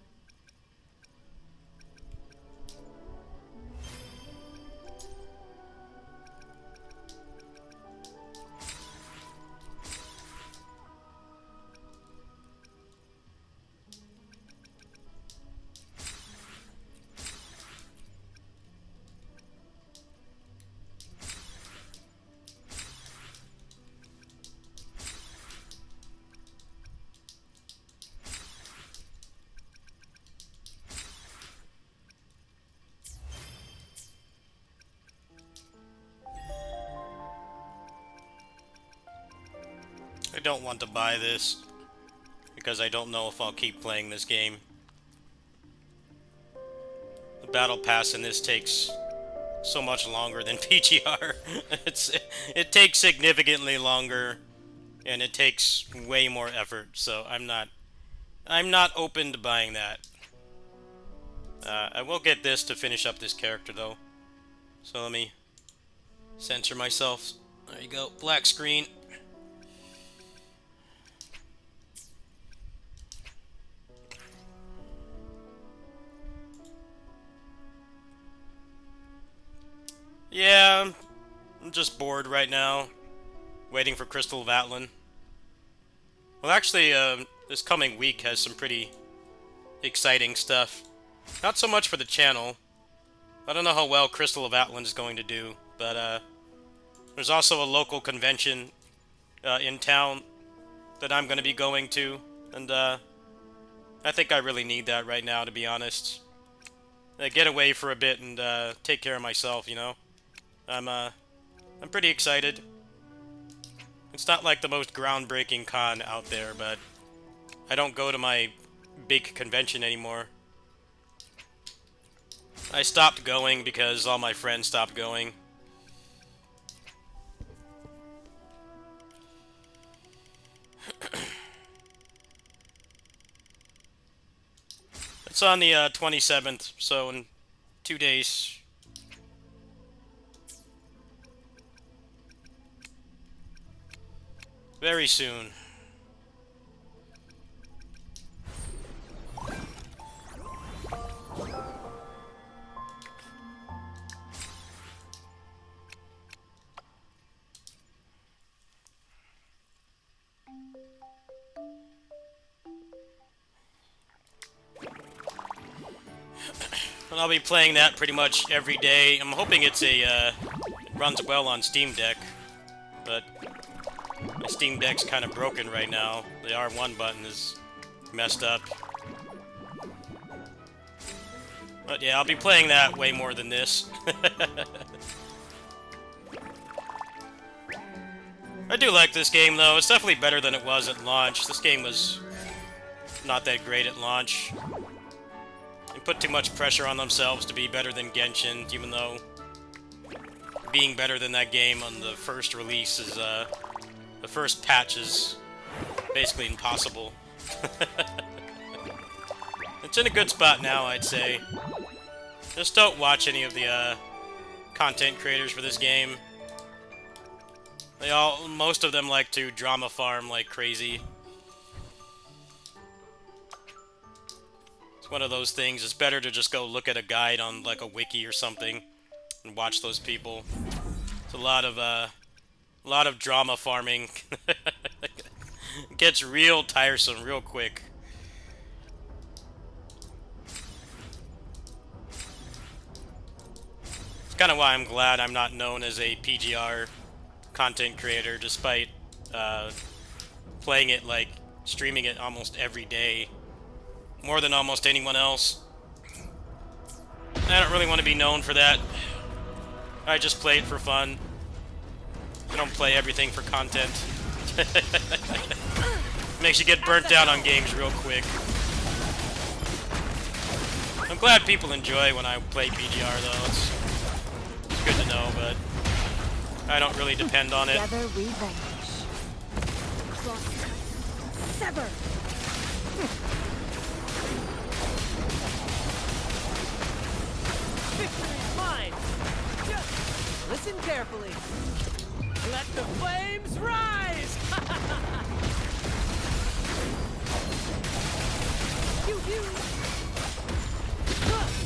I don't want to buy this because I don't know if I'll keep playing this game. The battle pass in this takes so much longer than PGR. It takes significantly longer, and it takes way more effort. So I'm not open to buying that. I will get this to finish up this character though. So let me censor myself. There you go, black screen. Yeah, I'm just bored right now. waiting for Crystal of Atlan. Well, actually, this coming week has some pretty exciting stuff. Not so much for the channel. I don't know how well Crystal of Atlan is going to do, but there's also a local convention in town that I'm going to be going to, and I think I really need that right now, to be honest. Get away for a bit and take care of myself, you know. I'm pretty excited. It's not like the most groundbreaking con out there, but I don't go to my big convention anymore. I stopped going because all my friends stopped going. It's on the 27th, so in 2 days. Very soon. And I'll be playing that pretty much every day. I'm hoping it runs well on Steam Deck, but my Steam Deck's kind of broken right now. The R1 button is messed up. But yeah, I'll be playing that way more than this. I do like this game, though. It's definitely better than it was at launch. This game was not that great at launch. They put too much pressure on themselves to be better than Genshin, even though being better than that game on the first release is, the first patch is basically impossible. It's in a good spot now, I'd say. Just don't watch any of the, content creators for this game. Most of them like to drama farm like crazy. It's one of those things, it's better to just go look at a guide on, like, a wiki or something and watch those people. It's a lot of drama farming. It gets real tiresome real quick. It's kind of why I'm glad I'm not known as a PGR content creator, despite playing it, like, streaming it almost every day. More than almost anyone else. I don't really want to be known for that. I just play it for fun. I don't play everything for content. Makes you get burnt out on games real quick. I'm glad people enjoy when I play PGR, though. It's good to know, but I don't really depend on it. Together we vanquish. Sever! Victory's mine! Just listen carefully. Let the flames rise!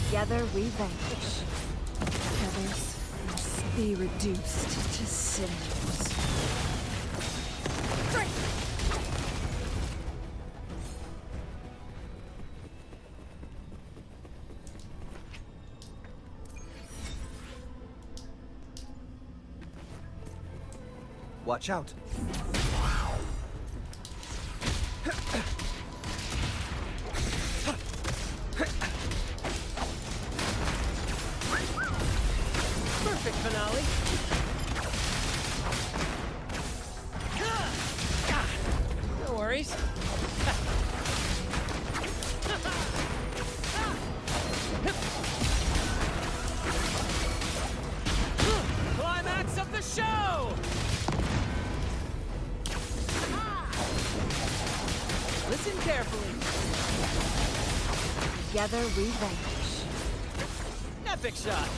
Together we vanquish. Others must be reduced to cinders. Watch out. Perfect finale. No worries. Climax of the show! Listen carefully. Together we vanquish. Epic shot.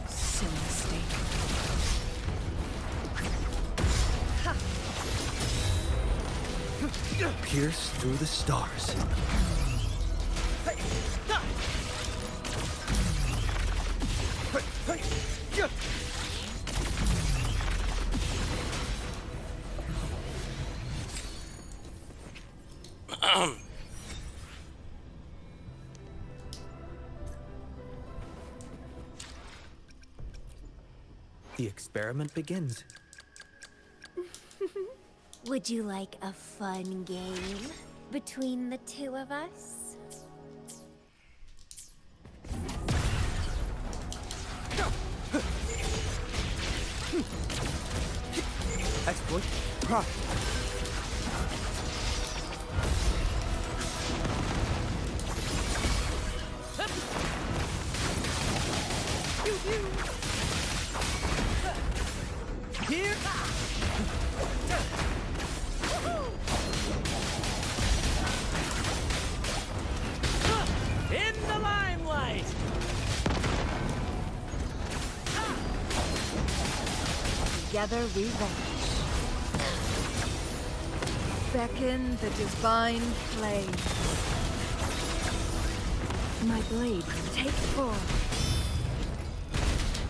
Silly mistake. Pierce through the stars. The experiment begins. Would you like a fun game between the two of us? Exploit. Proc. Here. In the limelight. Together we vanish. Beckon the divine flame. My blade take form.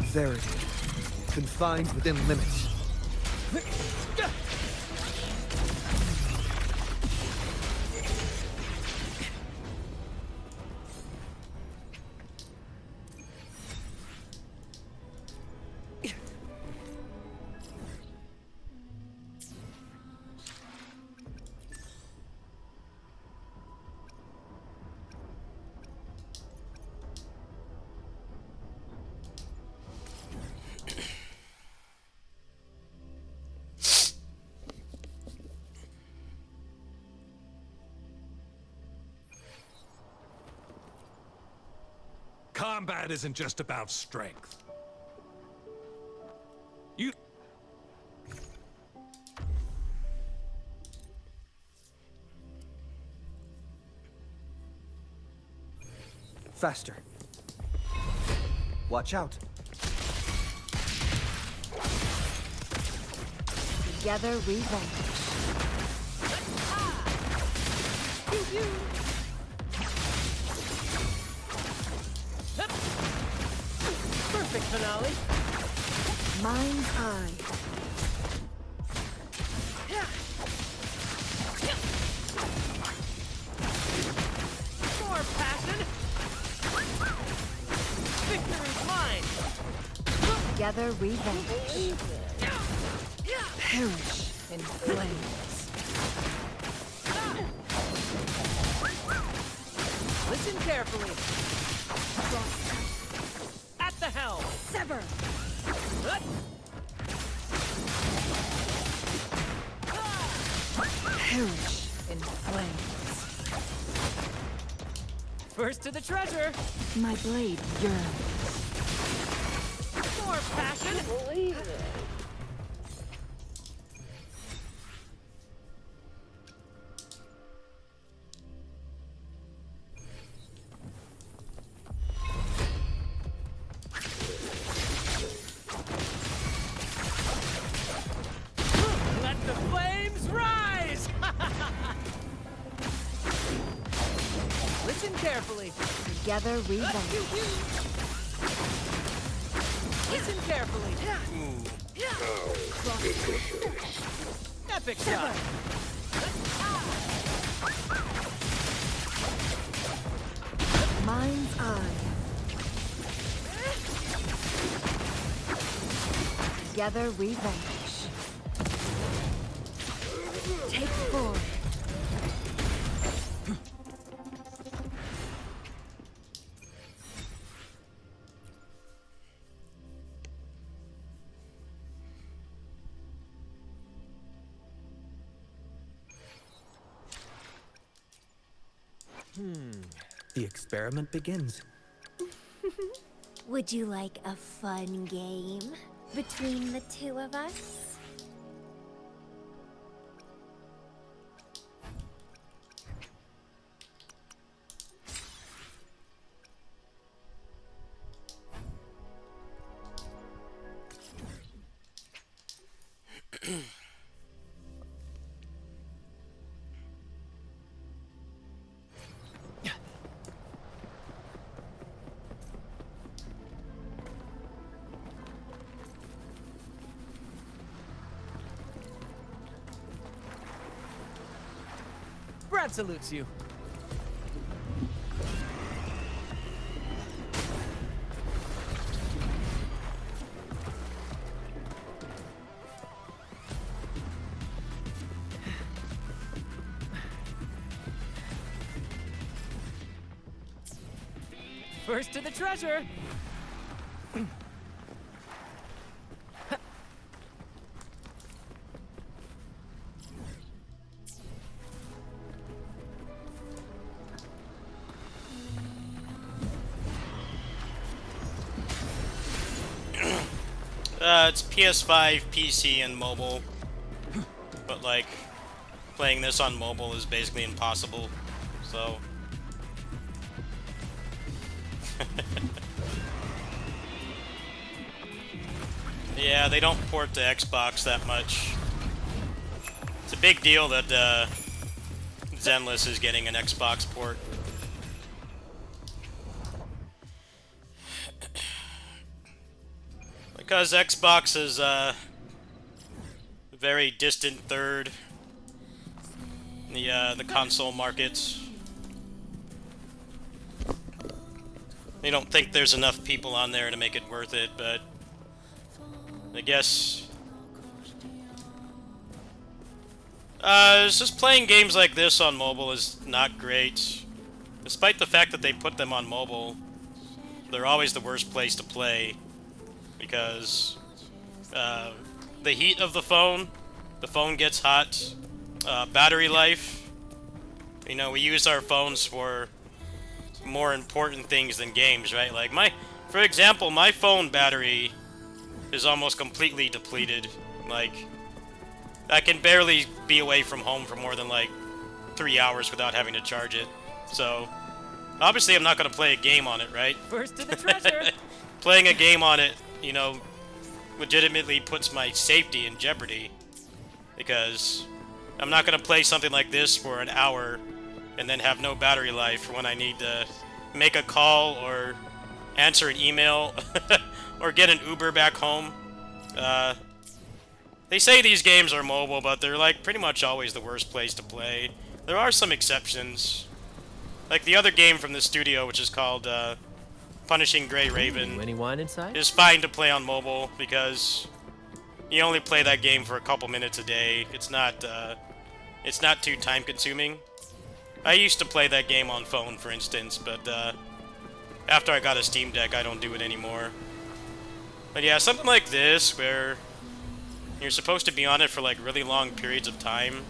Verity. Confined within limits. Combat isn't just about strength. You... Faster. Watch out. Together we vanish. Perfect finale. Mind's eye. More passion. Victory's mine. Together we vanish. Perish in flames. Listen carefully. At the helm. Sever. Perish in flames. First to the treasure. My blade yearns. More passion. Let the flames rise. Listen carefully. Together we vanish. Listen carefully. Epic shot. Mind's eye. Together we vanish. Take form. The experiment begins. Would you like a fun game between the two of us? Brad salutes you. First to the treasure. It's PS5, PC, and mobile. But, like, playing this on mobile is basically impossible. So... yeah, they don't port to Xbox that much. It's a big deal that Zenless is getting an Xbox port. Because Xbox is a very distant third in the console markets. They don't think there's enough people on there to make it worth it, but I guess it's just playing games like this on mobile is not great. Despite the fact that they put them on mobile, they're always the worst place to play because the heat of the phone gets hot, battery life. You know, we use our phones for more important things than games, right? Like for example, my phone battery is almost completely depleted. Like, I can barely be away from home for more than like 3 hours without having to charge it. So, obviously I'm not going to play a game on it, right? First to the treasure. Playing a game on it, you know, legitimately puts my safety in jeopardy. Because I'm not going to play something like this for an hour and then have no battery life when I need to make a call or answer an email or get an Uber back home. They say these games are mobile, but they're like pretty much always the worst place to play. There are some exceptions. Like the other game from the studio, which is called Punishing Gray Raven, Any wine inside? is fine to play on mobile because you only play that game for a couple minutes a day. It's not too time consuming. I used to play that game on phone, for instance, but after I got a Steam Deck, I don't do it anymore. But yeah, something like this, where you're supposed to be on it for like really long periods of time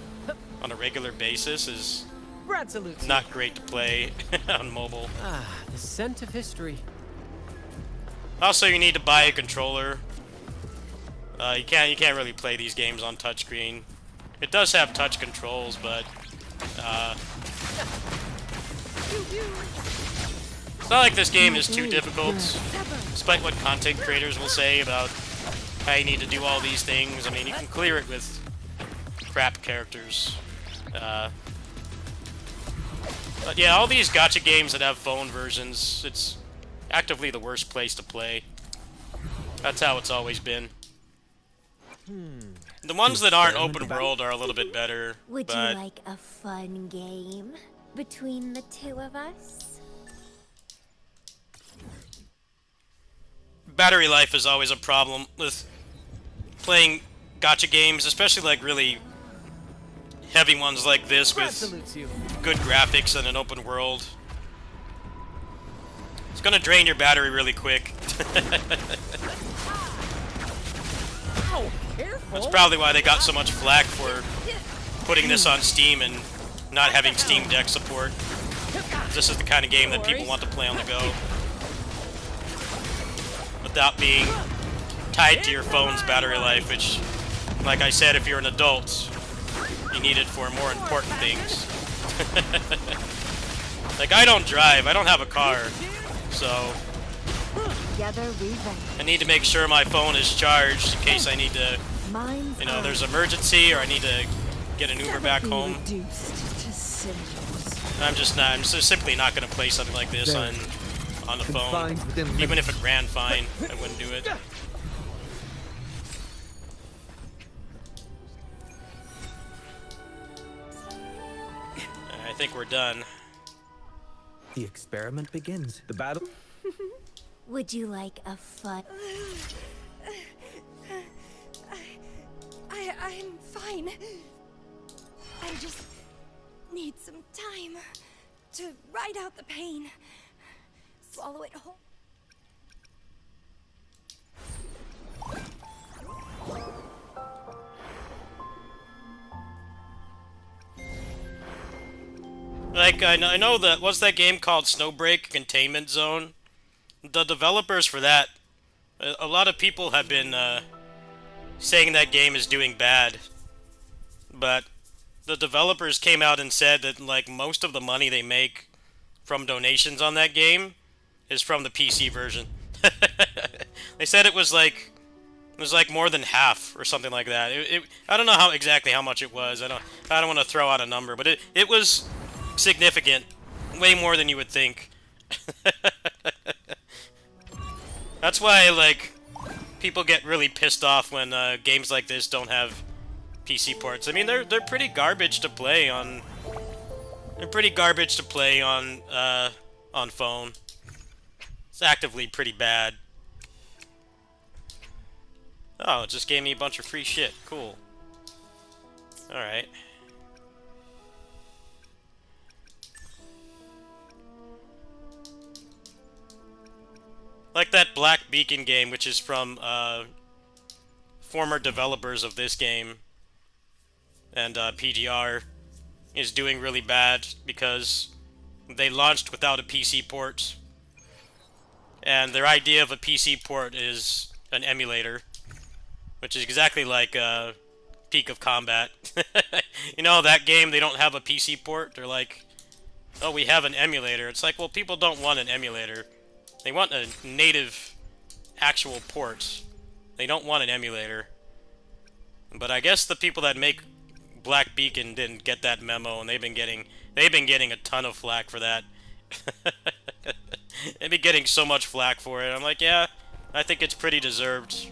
on a regular basis, is Brad salutes you. not great to play on mobile. Ah, the scent of history. Also, you need to buy a controller. You can't really play these games on touchscreen. It does have touch controls, but it's not like this game is too difficult, despite what content creators will say about how you need to do all these things. I mean, you can clear it with crap characters. But yeah, all these gacha games that have phone versions, it's actively the worst place to play. That's how it's always been. The ones that aren't open world are a little bit better, Would but you like a fun game between the two of us? battery life is always a problem with playing gacha games, especially like really heavy ones like this Brad with salutes you. good graphics and an open world. It's gonna drain your battery really quick. Ow, careful. That's probably why they got so much flack for putting this on Steam and not having Steam Deck support. This is the kind of game that people want to play on the go without being tied to your phone's battery life, which, like I said, if you're an adult, you need it for more important things. Like, I don't drive, I don't have a car, so I need to make sure my phone is charged in case I need to, you know, there's an emergency or I need to get an Uber back home. I'm just simply not going to play something like this on the phone. Even if it ran fine, I wouldn't do it. I think we're done. The experiment begins. The battle. Would you like a fun? I'm fine. I just need some time to ride out the pain. Swallow it whole. Like, I know that, what's that game called? Snowbreak Containment Zone? The developers for that, a lot of people have been saying that game is doing bad. But the developers came out and said that, like, most of the money they make from donations on that game is from the PC version. They said it was like more than half or something like that. I don't know how exactly how much it was. I don't want to throw out a number, but it was significant, way more than you would think. That's why, like, people get really pissed off when games like this don't have PC ports. I mean, they're pretty garbage to play on. They're pretty garbage to play on phone. It's actively pretty bad. Oh, it just gave me a bunch of free shit. Cool. Alright. Like that Black Beacon game, which is from former developers of this game. And PGR is doing really bad because they launched without a PC port. And their idea of a PC port is an emulator, which is exactly like Peak of Combat. You know, that game, they don't have a PC port. They're like, oh, we have an emulator. It's like, well, people don't want an emulator. They want a native actual port. They don't want an emulator. But I guess the people that make Black Beacon didn't get that memo, and they've been getting a ton of flack for that. They've been getting so much flack for it. I'm like, yeah, I think it's pretty deserved.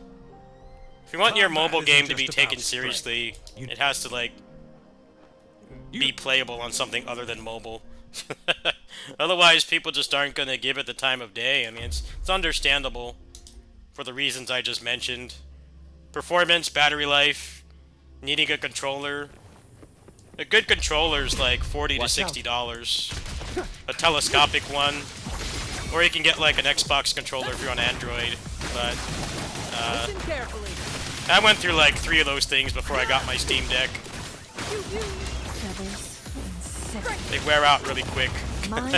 If you want your mobile game to be taken seriously, it has to, like, be playable on something other than mobile. Otherwise, people just aren't going to give it the time of day. I mean, it's understandable for the reasons I just mentioned. Performance, battery life, needing a controller. A good controller's like $40 to $60. A telescopic one. Or you can get like an Xbox controller if you're on Android. But Listen carefully. I went through like 3 of those things before I got my Steam Deck. They wear out really quick. Let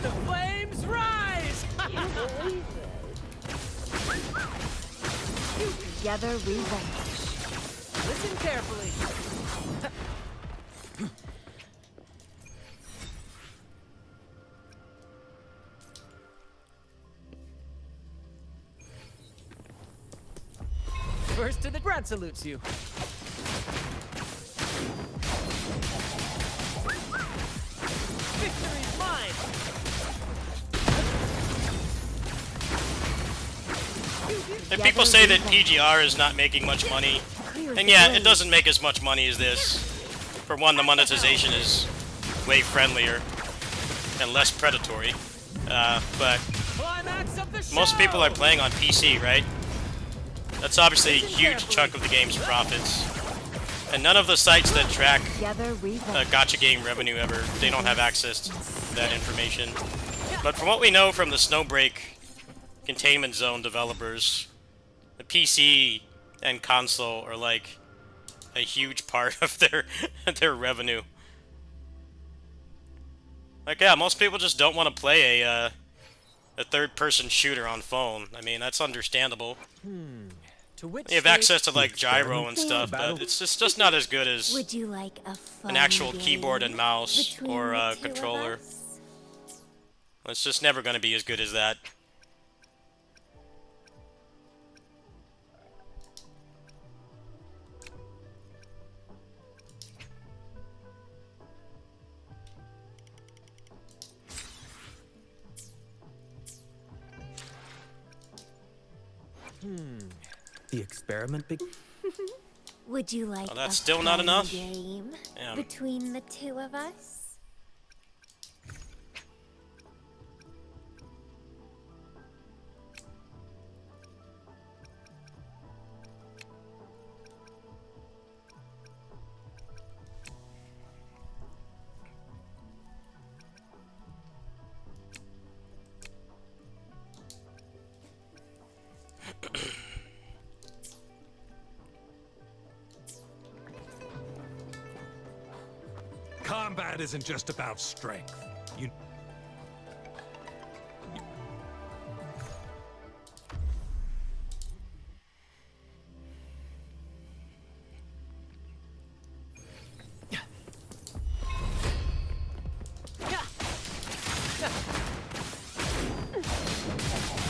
the flames rise! Together we vanish. Listen carefully. First to the ground salutes you. Victory's mine! And people say that PGR is not making much money. And yeah, it doesn't make as much money as this. For one, the monetization is way friendlier and less predatory. But most people are playing on PC, right? That's obviously a huge chunk of the game's profits. And none of the sites that track gacha game revenue ever, they don't have access to that information. But from what we know from the Snowbreak Containment Zone developers, the PC and console are like a huge part of their revenue. Like, yeah, most people just don't want to play a third-person shooter on phone. I mean, that's understandable. You have access to like gyro and stuff, but it's just not as good as Would you like a fun an actual game keyboard and mouse between or the a two of controller. us? It's just never going to be as good as that. The experiment big. Would you like Oh, that's a still not fun enough? game Damn. between the two of us? Combat isn't just about strength. You...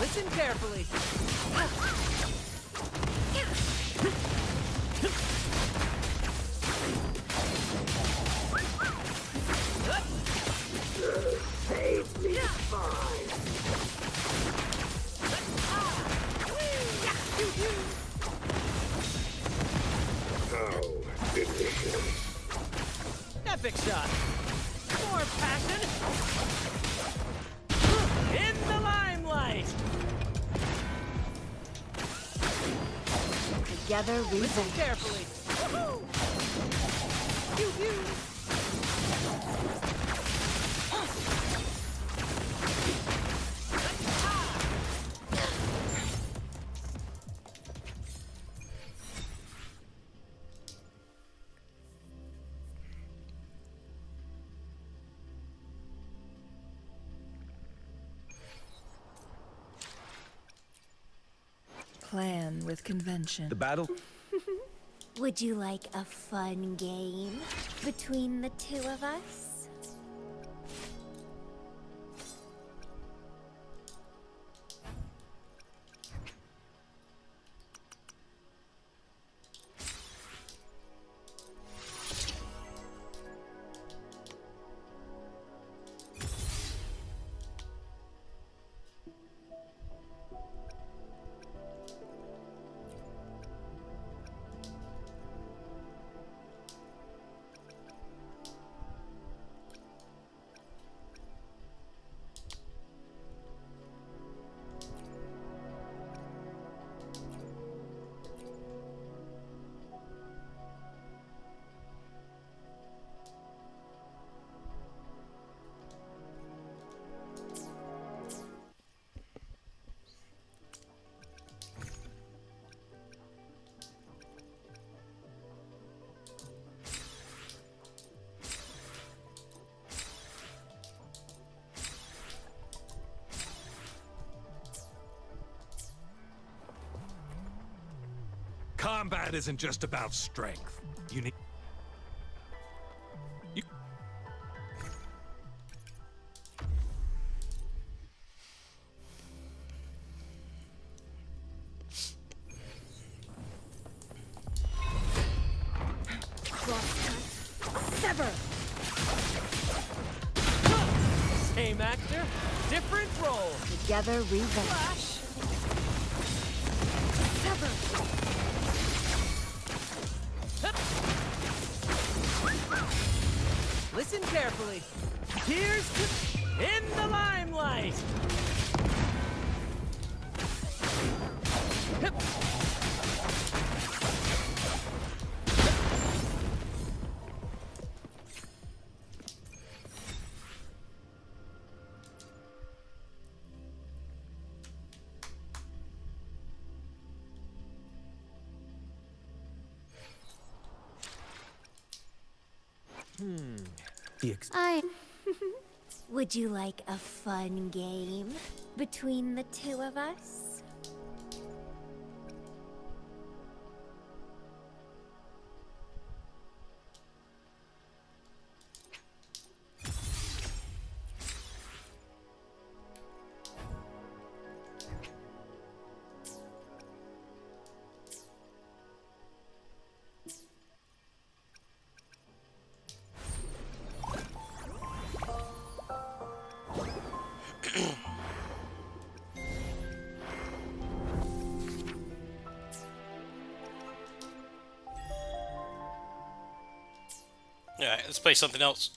Listen carefully. Epic shot. More passion. In the limelight. Together we Listen vanish. carefully. Woohoo! Pew pew. Plan with convention. The battle. Would you like a fun game between the two of us? Combat isn't just about strength. You need... You... Sever! Same actor, different role. Together we vanish. Flash. Sever! Listen carefully. Here's to in the limelight. Hip. The Would you like a fun game between the two of us? play something else.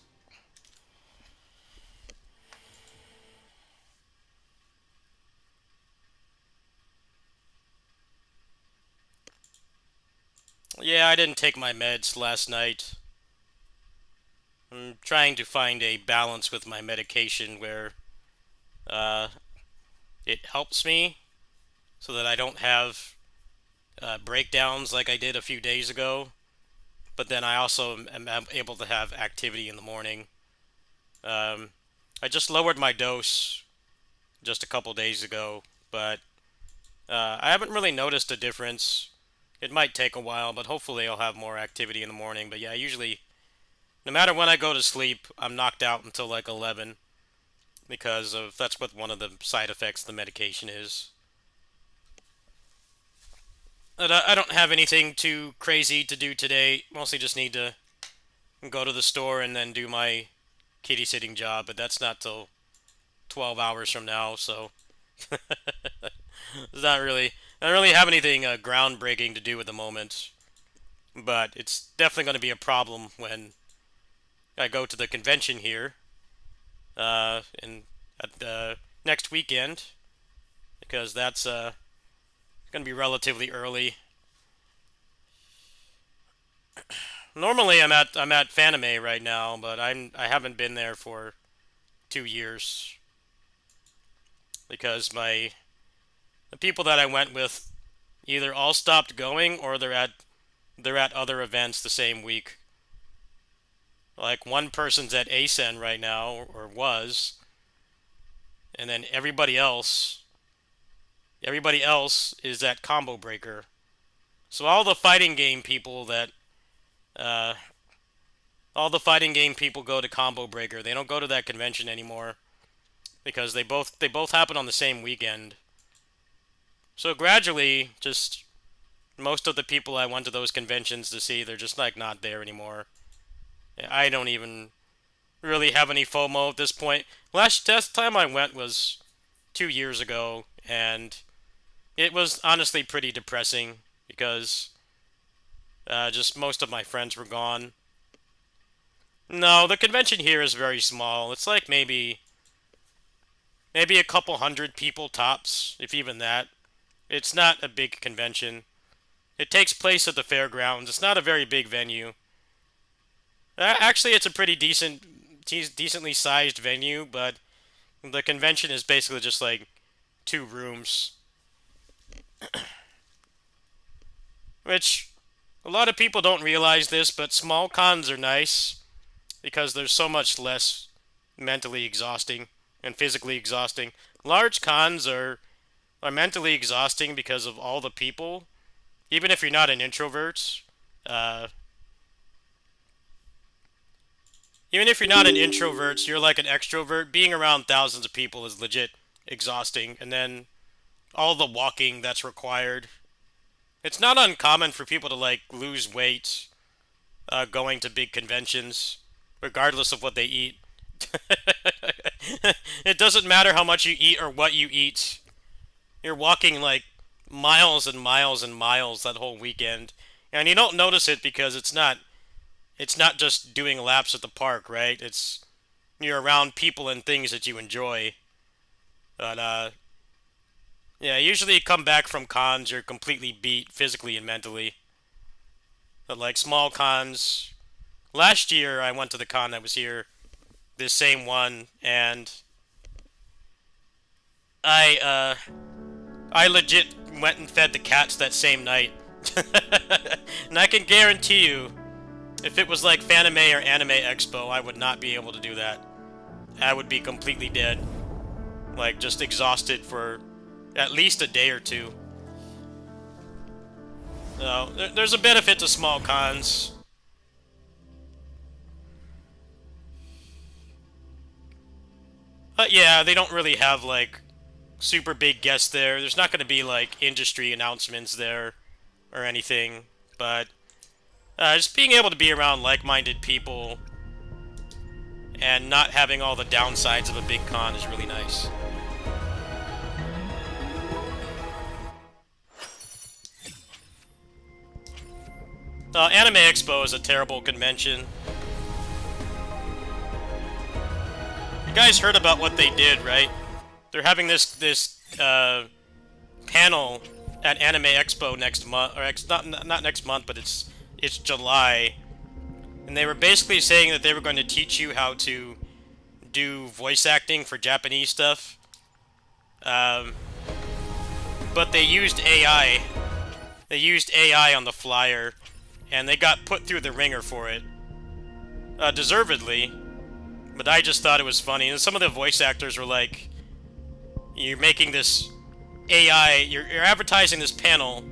Yeah, I didn't take my meds last night. I'm trying to find a balance with my medication where it helps me so that I don't have breakdowns like I did a few days ago, but then I also am able to have activity in the morning. I just lowered my dose just a couple days ago, but I haven't really noticed a difference. It might take a while, but hopefully I'll have more activity in the morning. But yeah, usually, no matter when I go to sleep, I'm knocked out until like 11, because of that's what one of the side effects of the medication is. But I don't have anything too crazy to do today. Mostly just need to go to the store and then do my kitty sitting job, but that's not till 12 hours from now, so it's not really, I don't really have anything groundbreaking to do at the moment. But it's definitely going to be a problem when I go to the convention here at the next weekend, because that's going to be relatively early. Normally I'm at Fanime right now, but I haven't been there for 2 years because the people that I went with either all stopped going or they're at other events the same week. Like, one person's at ASEN right now, or was, and then everybody else is at Combo Breaker. So all the fighting game people go to Combo Breaker. They don't go to that convention anymore because they both happen on the same weekend. So gradually, just most of the people I went to those conventions to see, they're just like not there anymore. I don't even really have any FOMO at this point. Last time I went was 2 years ago, and it was honestly pretty depressing because just most of my friends were gone. No, the convention here is very small. It's like maybe a couple hundred people tops, if even that. It's not a big convention. It takes place at the fairgrounds. It's not a very big venue. Actually, it's a pretty decently sized venue, but the convention is basically just like 2 rooms. Which, a lot of people don't realize this, but small cons are nice because there's so much less mentally exhausting and physically exhausting. Large cons are mentally exhausting because of all the people. Even if you're not an introvert, you're like an extrovert. Being around thousands of people is legit exhausting. And then all the walking that's required. It's not uncommon for people to like lose weight going to big conventions, regardless of what they eat. It doesn't matter how much you eat or what you eat. You're walking like miles and miles and miles that whole weekend, and you don't notice it because it's not just doing laps at the park, right? You're around people and things that you enjoy. But yeah, usually you come back from cons, you're completely beat physically and mentally. But like small cons, last year I went to the con that was here, this same one, and I legit went and fed the cats that same night. And I can guarantee you, if it was like Fanime or Anime Expo, I would not be able to do that. I would be completely dead. Like, just exhausted for at least a day or two. So, there's a benefit to small cons. But yeah, they don't really have, like, super big guests there. There's not going to be, like, industry announcements there or anything. But just being able to be around like-minded people and not having all the downsides of a big con is really nice. Anime Expo is a terrible convention. You guys heard about what they did, right? They're having this panel at Anime Expo next month, or not next month, but it's July, and they were basically saying that they were going to teach you how to do voice acting for Japanese stuff. But they used AI. They used AI on the flyer, and they got put through the ringer for it. Deservedly. But I just thought it was funny. And some of the voice actors were like, you're making this AI, you're advertising this panel.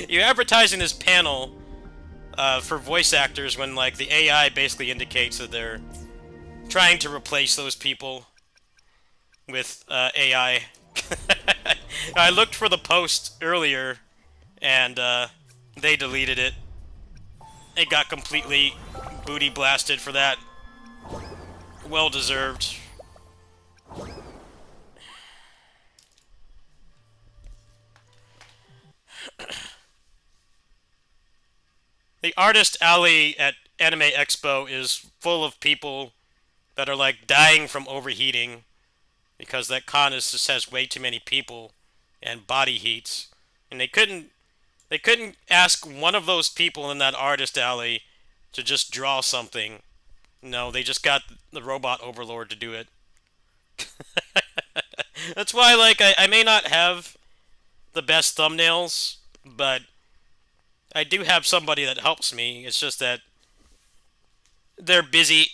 You're advertising this panel for voice actors when, like, the AI basically indicates that they're trying to replace those people with AI. I looked for the post earlier, and they deleted it. It got completely booty blasted for that. Well deserved. The artist alley at Anime Expo is full of people that are like dying from overheating because that con just has way too many people and body heats, and they couldn't ask one of those people in that artist alley to just draw something. No, they just got the robot overlord to do it. That's why, like, I may not have the best thumbnails, but I do have somebody that helps me. It's just that they're busy.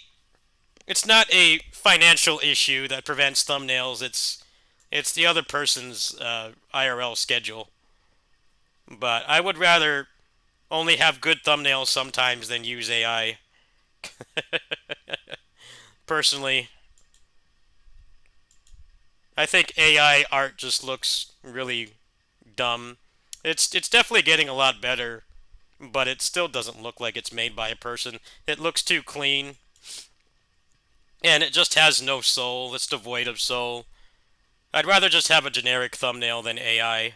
It's not a financial issue that prevents thumbnails. It's the other person's IRL schedule. But I would rather only have good thumbnails sometimes than use AI. Personally, I think AI art just looks really dumb. It's definitely getting a lot better, but it still doesn't look like it's made by a person. It looks too clean, and it just has no soul. It's devoid of soul. I'd rather just have a generic thumbnail than AI.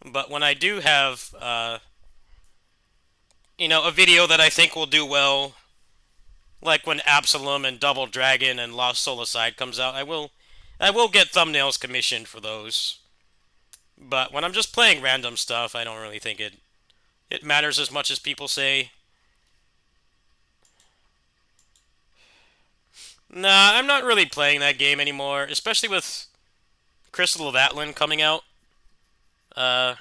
But when I do have, you know, a video that I think will do well, like when Absalom and Double Dragon and Lost Soul Aside comes out, I will get thumbnails commissioned for those. But when I'm just playing random stuff, I don't really think it matters as much as people say. Nah, I'm not really playing that game anymore, especially with Crystal of Atlan coming out. I'd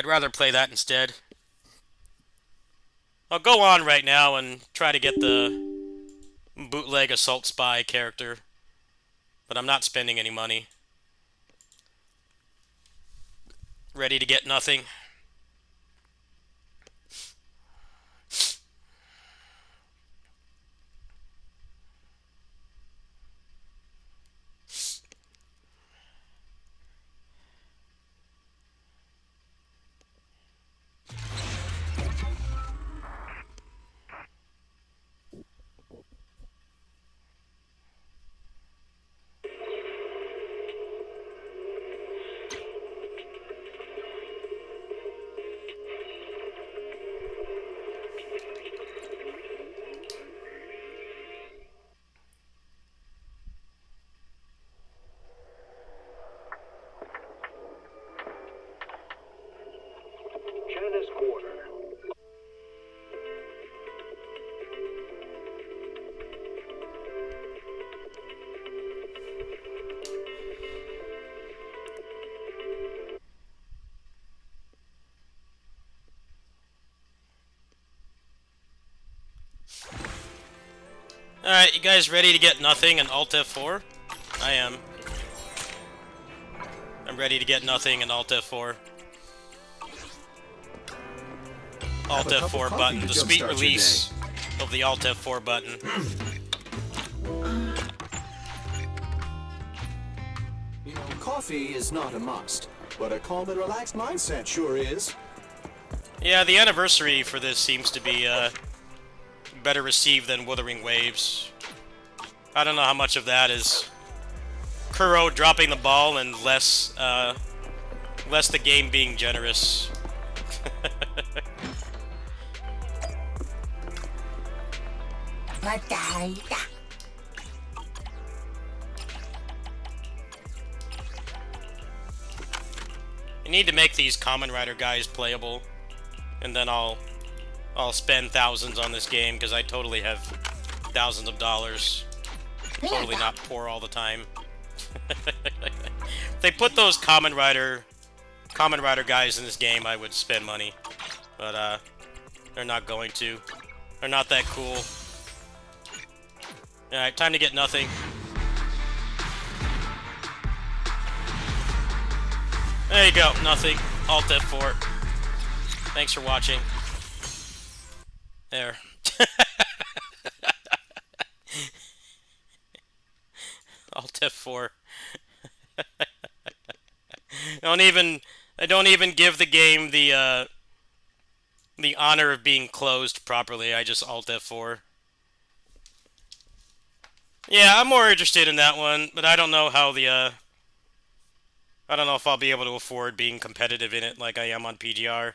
rather play that instead. I'll go on right now and try to get the bootleg Assault Spy character, but I'm not spending any money. Ready to get nothing. Alright, you guys ready to get nothing in Alt F4? I am. I'm ready to get nothing in Alt F4. Alt F4 button, the sweet release of the Alt F4 button. You know, coffee is not a must, but a calm and relaxed mindset sure is. Yeah, the anniversary for this seems to be better received than Wuthering Waves. I don't know how much of that is Kuro dropping the ball and less the game being generous. You need to make these Kamen Rider guys playable, and then I'll spend thousands on this game because I totally have thousands of dollars. Totally not poor all the time. If they put those Kamen Rider guys in this game, I would spend money, but they're not going to. They're not that cool. All right, time to get nothing. There you go, nothing. Alt F4. Thanks for watching. There. Alt F4. I don't even give the game the honor of being closed properly. I just Alt F4. Yeah, I'm more interested in that one, but I don't know how I don't know if I'll be able to afford being competitive in it like I am on PGR.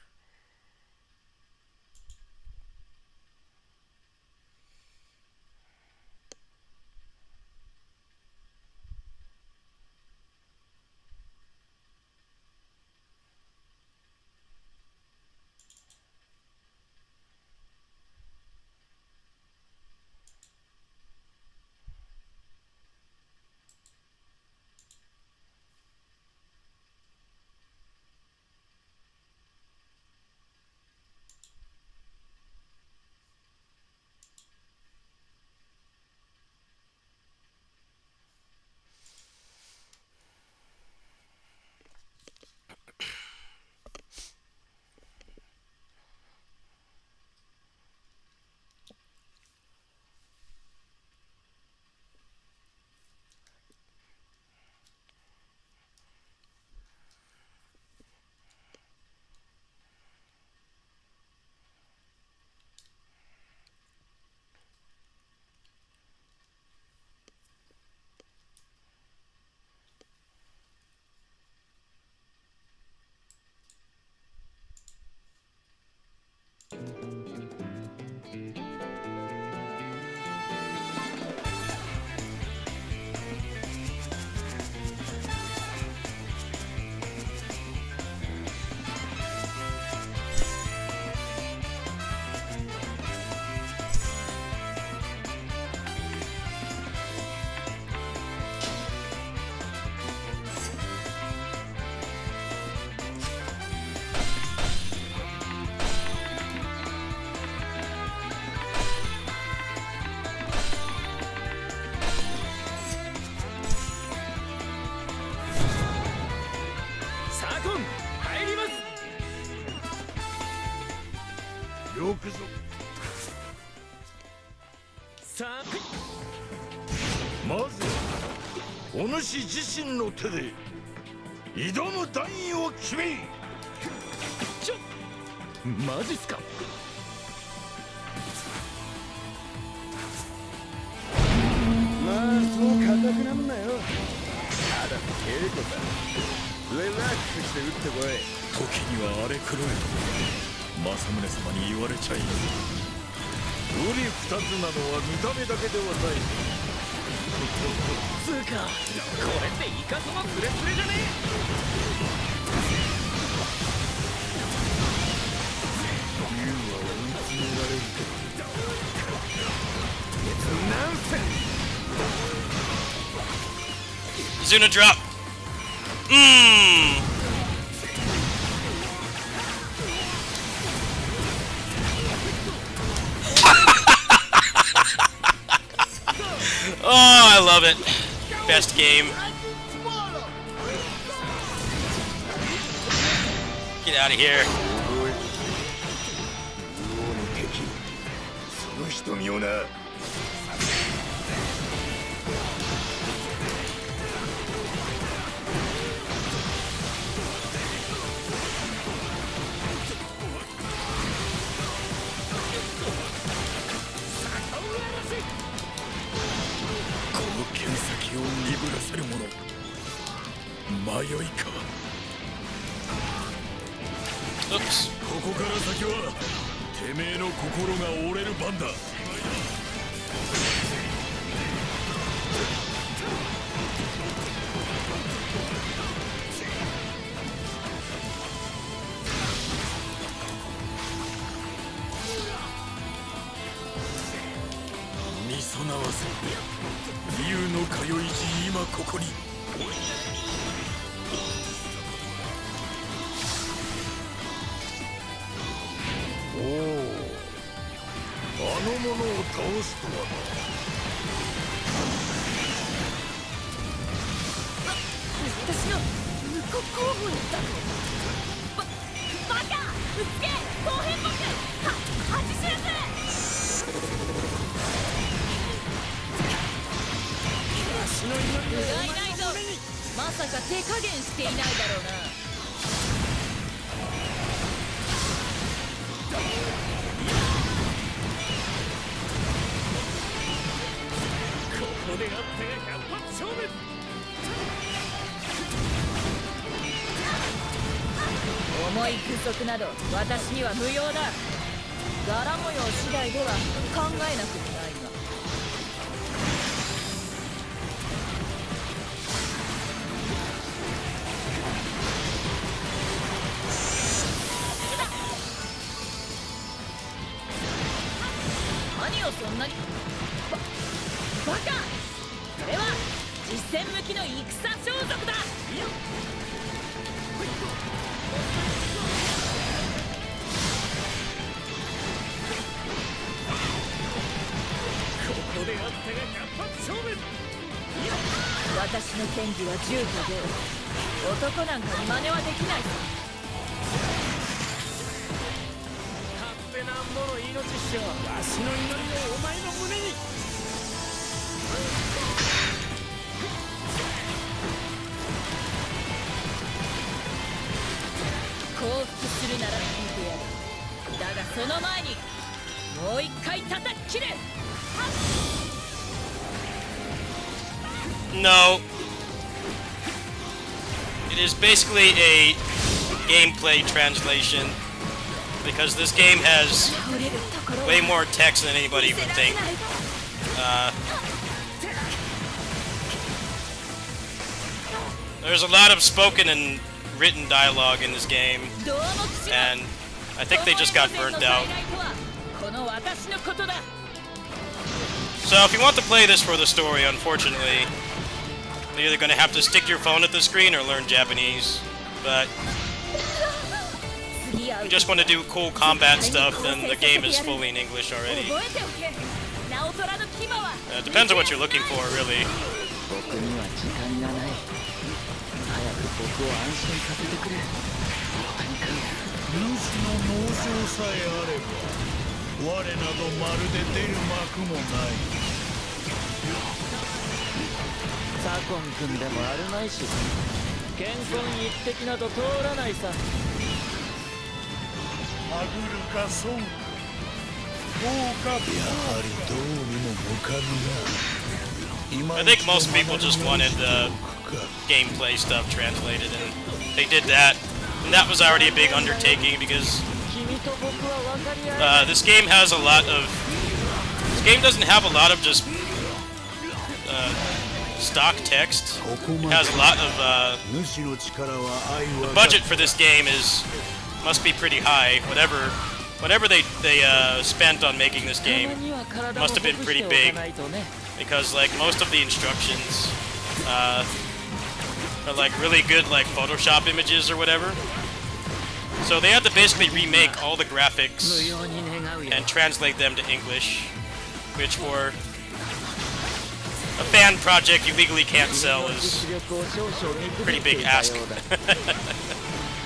Zuna drop. Oh, I love it. Best game. Get out of here. Oops. 通い時今ここに。おお、あの者を倒すとはな。私の無骨候補だと。バカ！うつけ！後編目！恥知らず！足の祈りをお前の胸に！まさか手加減していないだろうな。ここであって百発勝負！思い不足など私には無用だ。柄模様次第では考えなくもないが。何をそんなにバカ！それは実戦向きの戦装束だ。ここであってが百発勝負。私の剣技は銃とで男なんかに真似はできない。勝手なもの命っしょ。わしの祈りをお前の胸に。降伏するなら聞いてやる。だがその前にもう一回叩き切れ。No. It is basically a gameplay translation because this game has way more text than anybody would think. There's a lot of spoken and written dialogue in this game, and I think they just got burnt out. So if you want to play this for the story, unfortunately, you're either going to have to stick your phone at the screen or learn Japanese. But if you just want to do cool combat stuff, then the game is fully in English already. It depends on what you're looking for, really. 我などまるで出る幕もない。左近君でもあるまいし、健康一滴など通らないさ。はぐるかそうか。どうかやはりどうにも向かぬな。 I think most people just wanted the gameplay stuff translated, and they did that. And that was already a big undertaking because this game has a lot of... This game doesn't have a lot of just stock text. It has a lot of... the budget for this game must be pretty high. Whatever they spent on making this game must have been pretty big. Because like most of the instructions are like really good like Photoshop images or whatever. So they had to basically remake all the graphics and translate them to English, which for a fan project you legally can't sell is a pretty big ask.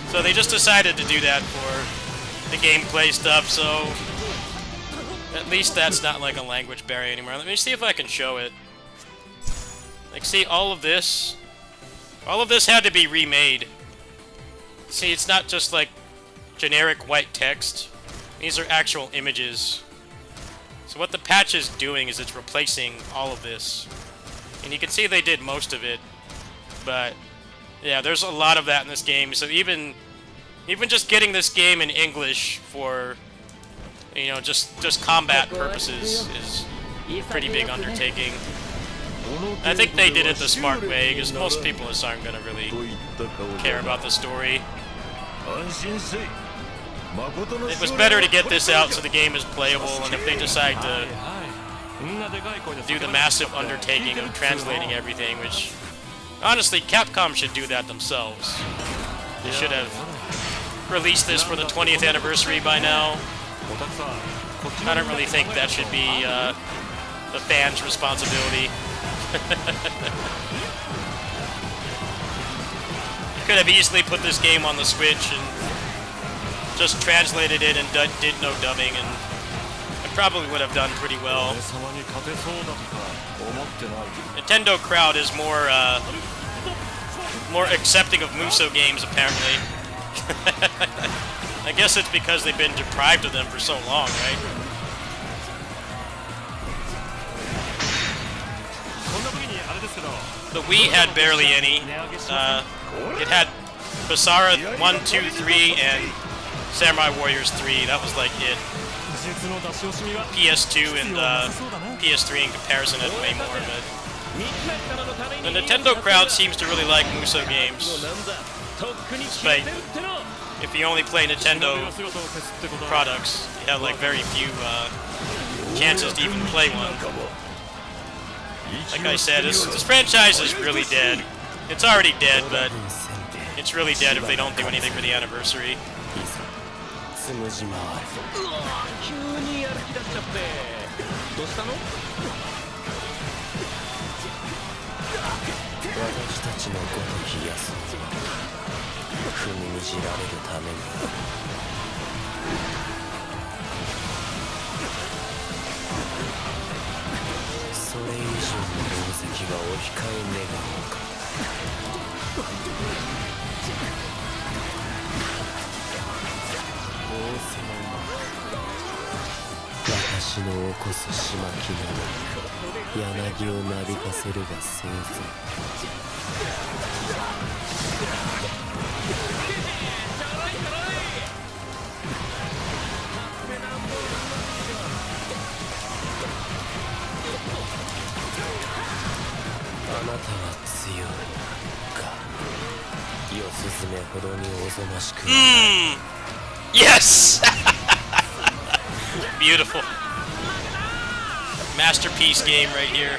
So they just decided to do that for the gameplay stuff, so at least that's not like a language barrier anymore. Let me see if I can show it. Like, see, all of this had to be remade. See, it's not just like generic white text. These are actual images. So what the patch is doing is it's replacing all of this. And you can see they did most of it. But yeah, there's a lot of that in this game. So even just getting this game in English for, you know, just combat purposes is a pretty big undertaking. I think they did it the smart way, because most people just aren't going to really care about the story. It was better to get this out so the game is playable, and if they decide to do the massive undertaking of translating everything, which honestly Capcom should do that themselves. They should have released this for the 20th anniversary by now. I don't really think that should be the fans' responsibility. Could have easily put this game on the Switch and just translated it and did no dubbing, and it probably would have done pretty well. Nintendo crowd is more accepting of Muso games, apparently. I guess it's because they've been deprived of them for so long, right? The Wii had barely any. It had Basara 1, 2, 3, and Samurai Warriors 3. That was like it. PS2 and PS3 in comparison had way more, but the Nintendo crowd seems to really like Muso games. Despite, if you only play Nintendo products, you have like very few chances to even play one. Like I said, this franchise is really dead. It's already dead, but it's really dead if they don't do anything for the anniversary. Yes! Beautiful. Masterpiece game right here.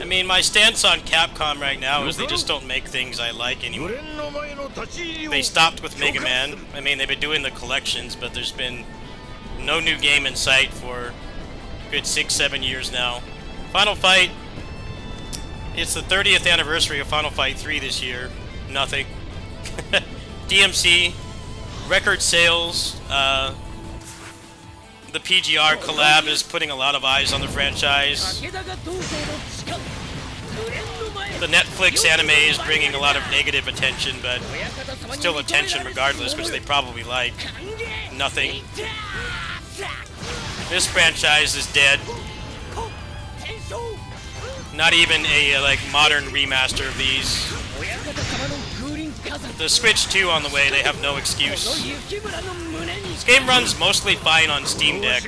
I mean, my stance on Capcom right now is they just don't make things I like anymore. They stopped with Mega Man. I mean, they've been doing the collections, but there's been no new game in sight for a good 6-7 years now. Final Fight, it's the 30th anniversary of Final Fight 3 this year. Nothing. DMC, record sales. The PGR collab is putting a lot of eyes on the franchise. The Netflix anime is bringing a lot of negative attention, but still attention regardless, which they probably like. Nothing. This franchise is dead. Not even a like modern remaster of these. The Switch 2 on the way, they have no excuse. This game runs mostly fine on Steam Deck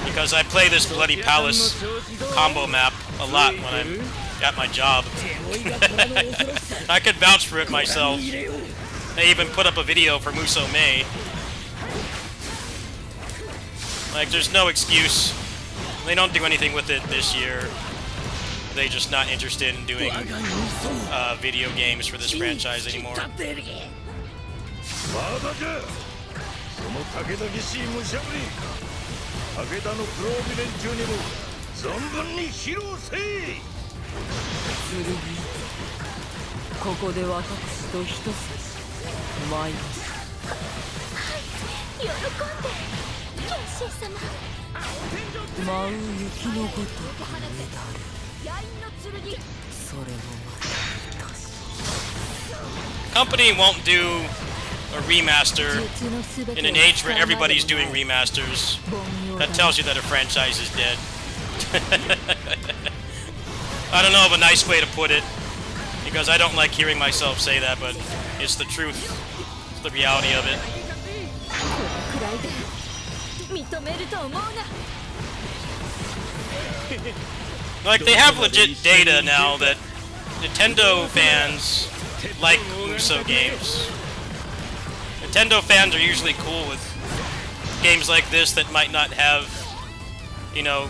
because I play this Bloody Palace combo map a lot when I'm at my job. I could vouch for it myself. They even put up a video for Muso Mei. Like, there's no excuse. They don't do anything with it this year. They're just not interested in doing video games for this franchise anymore. Company won't do a remaster in an age where everybody's doing remasters. That tells you that a franchise is dead. I don't know of a nice way to put it, because I don't like hearing myself say that, but it's the truth. It's the reality of it. Like, they have legit data now that Nintendo fans like Muso games. Nintendo fans are usually cool with games like this that might not have, you know,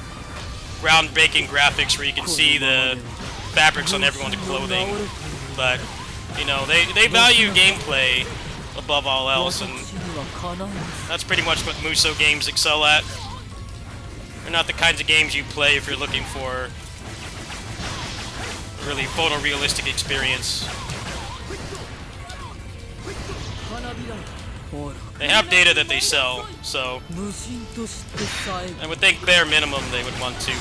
groundbreaking graphics where you can see the fabrics on everyone's clothing. But, you know, they value gameplay above all else, and that's pretty much what Muso games excel at. They're not the kinds of games you play if you're looking for a really photorealistic experience. They have data that they sell, so I would think bare minimum they would want to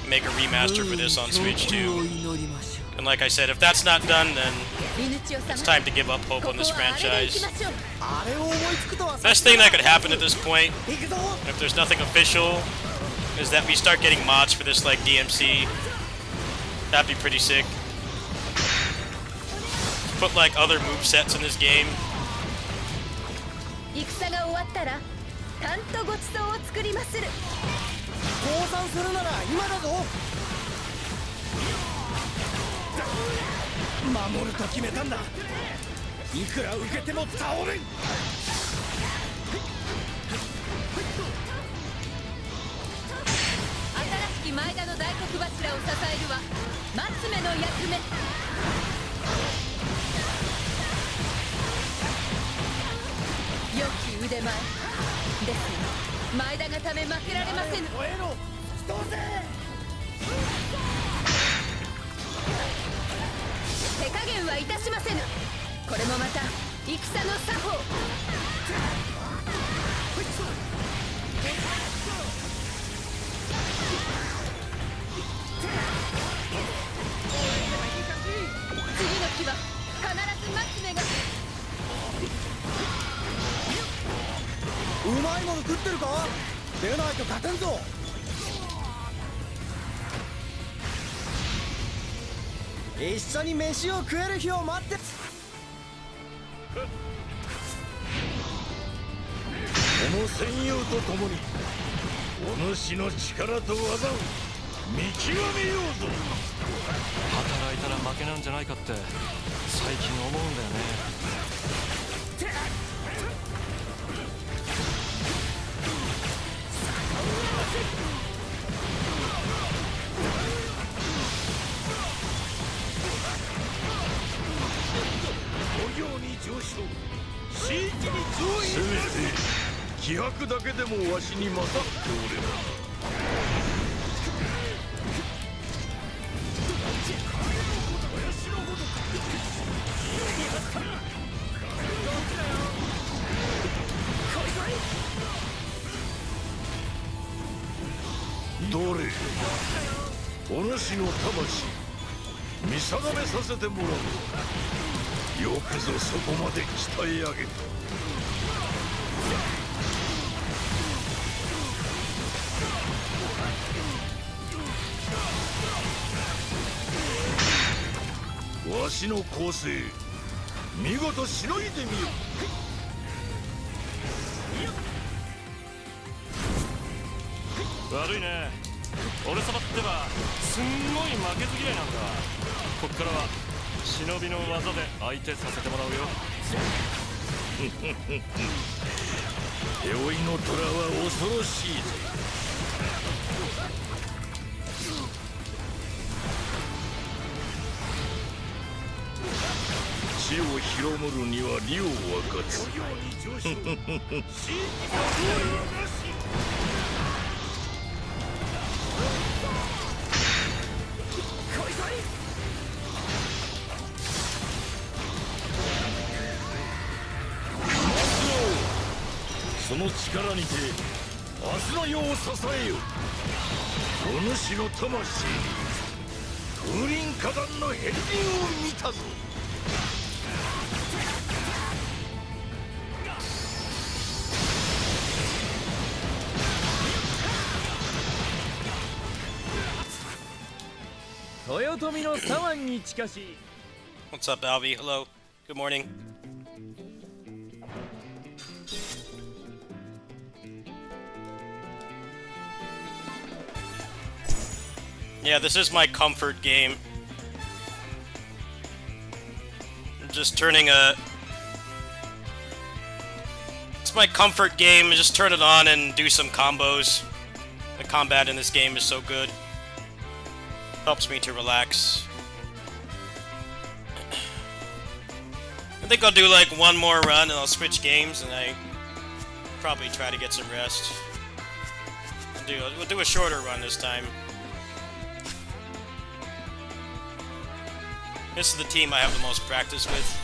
make a remaster for this on Switch 2. And like I said, if that's not done, then it's time to give up hope on this franchise. Best thing that could happen at this point, if there's nothing official, is that we start getting mods for this, like DMC. That'd be pretty sick. Put like other movesets in this game. どれお主の魂見定めさせてもらう。よくぞそこまで鍛え上げた。わしの構成見事しのいでみよ。悪いね、俺様ってばすんごい負けず嫌いなんだ。こっからは忍びの技で相手させてもらうよ。鎧の虎は恐ろしいぜ。地を広むるには利を分かつ。その力にて明日の世を支えよ。お主の魂に風林火山の片鱗を見たぞ。豊臣の左腕に近しい。 What's up, Albie? Hello. Good morning. Yeah, this is my comfort game. I'm just turning a... It's my comfort game. Just turn it on and do some combos. The combat in this game is so good. Helps me to relax. I think I'll do like one more run and I'll switch games and I probably try to get some rest. We'll do a shorter run this time. This is the team I have the most practice with.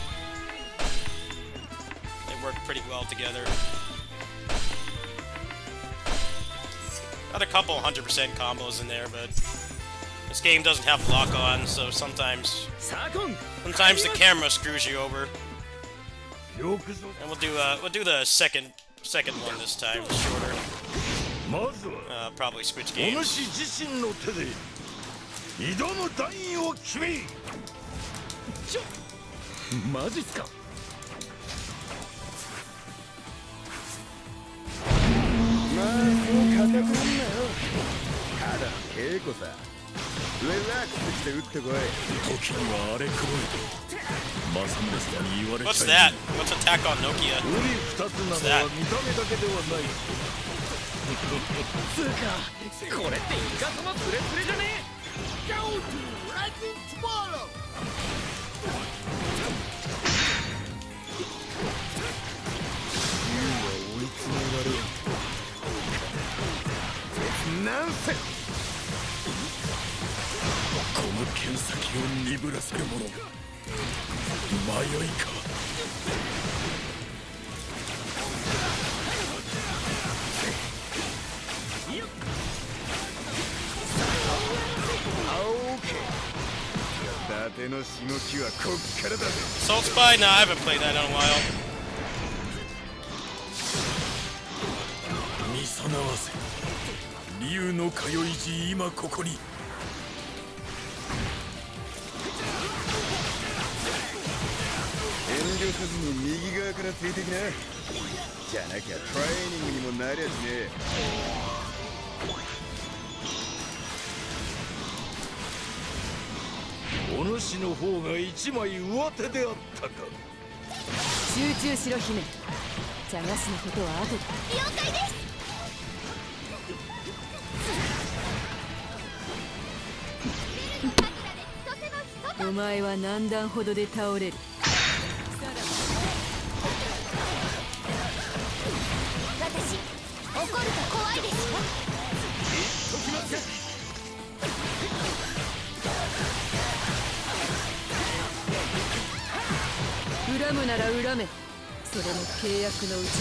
They work pretty well together. Got a couple 100% combos in there, but this game doesn't have lock on, so sometimes the camera screws you over. And we'll do the second one this time, shorter. Probably switch games. マジっすか。まあそう固くんなよ。ただの稽古さ。リラックスして打ってこい。時には荒れ狂え。正宗様に言われちゃい。 What's that? What's attack on Nokia? 売り二つなのは見た目だけではない。つうか、これってイカサマスレスレじゃねえ。Go to Rising Tomorrow。 追い詰められる。なんせこの剣先を鈍らせるもの、迷いか。伊達のしごきはこっからだぜ。 Salt Spy? No, I haven't played that in a while. 見定わせ。竜の通い地今ここに。遠慮せずに右側からついてきな。じゃなきゃトレーニングにもなりゃしねえ。お主の方が一枚上手であったか。集中しろ姫。ジャガスのことは後で。了解です。お前は何段ほどで倒れる。私怒ると怖いですよ。恨むなら恨め。それも契約のうちだ。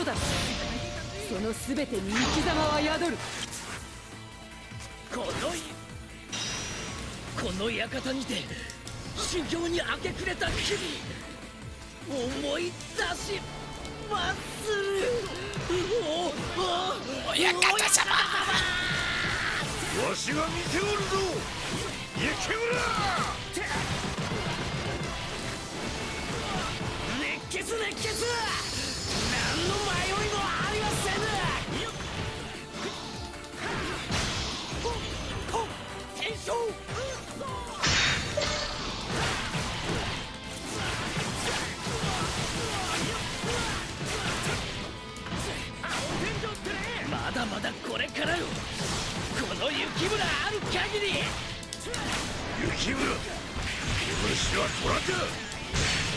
度だ。その全てに生き様は宿る。この館にて修行に明け暮れた日々思い出しまする。親方様、わしが見ておるぞ、雪村。熱血熱血、何の迷いもありません。天正まだまだこれからよ、この雪村ある限り。雪村、わしは虎じゃ。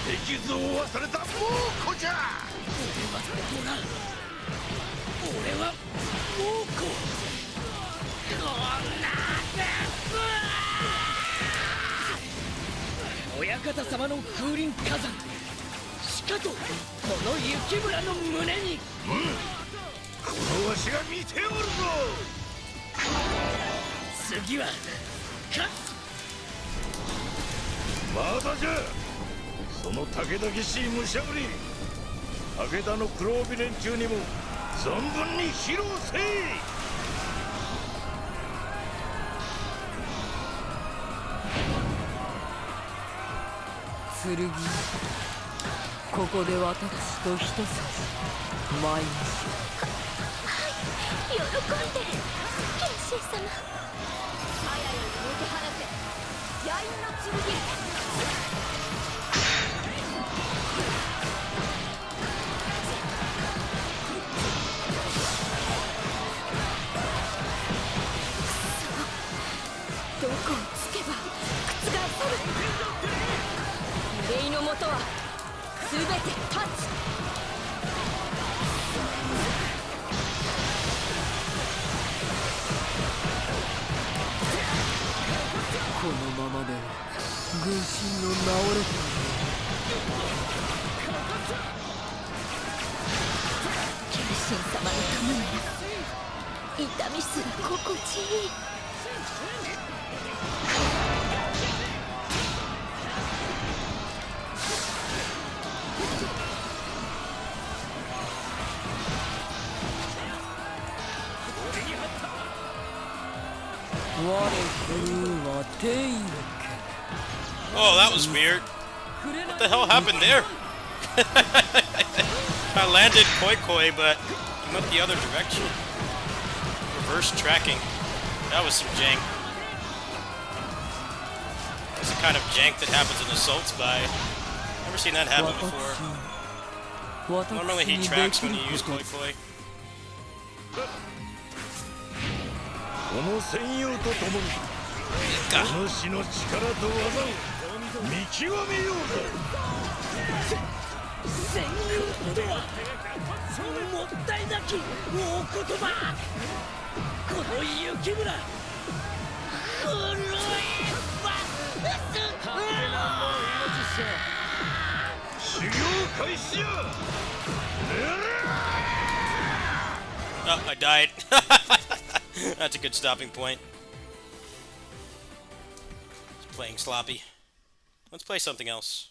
敵像を忘れた猛虎じゃ。俺は猛虎。こんな親方様の風林火山、しかとこの雪村の胸に。このわしが見ておるぞ。次はまだじゃ。その武々しい武者ぶり、武田の黒帯連中にも存分に披露せい。剣、ここで私と一筋舞いましょ喜んで剣心様。あややに抜け放て刃の剣。どこをつけば覆せる。憂いのもとは全て立つ。このままでは軍神の治れて剣心様のためなら痛みすら心地いい。我狂うは帝力。 Oh, that was weird. What the hell happened there? I landed koi koi, but he went the other direction. Reverse tracking. That was some jank. That's the kind of jank that happens in Assault Spy. Never seen that happen before. Normally he tracks when you use koi koi. この戦友と共にお主の力と技を見極めようぞ。戦友とはもったいなき大言葉。この雪村震えば修行開始や。 Oh, I died. That's a good stopping point. It's playing sloppy. Let's play something else.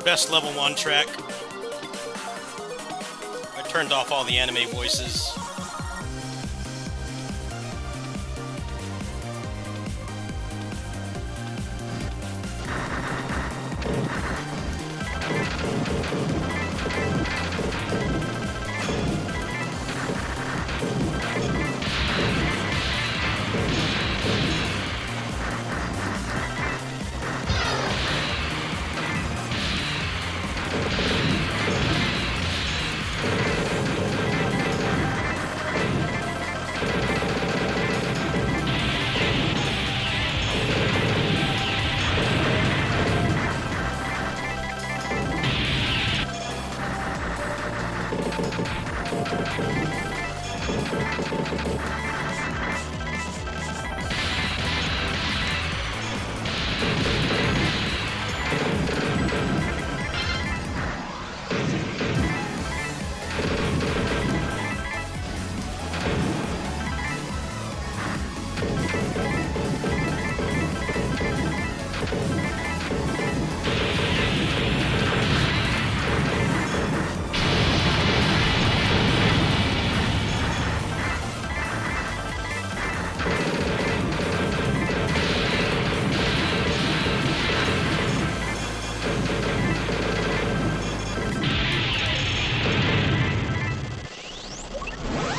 Best level 1 track. I turned off all the anime voices.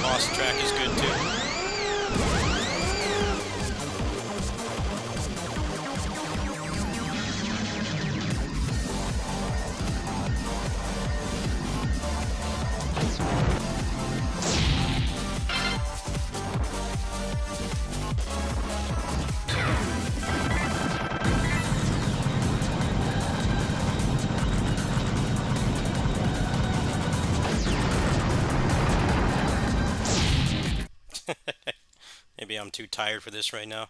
Boss track is good too. Maybe I'm too tired for this right now.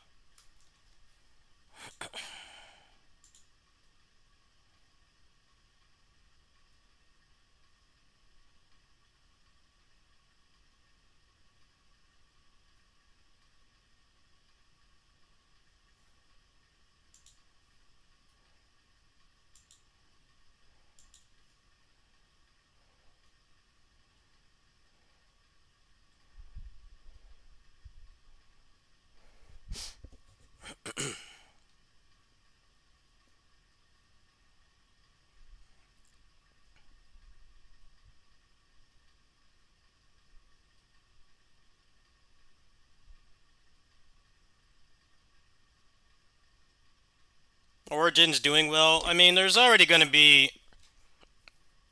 Origin's doing well. I mean, there's already going to be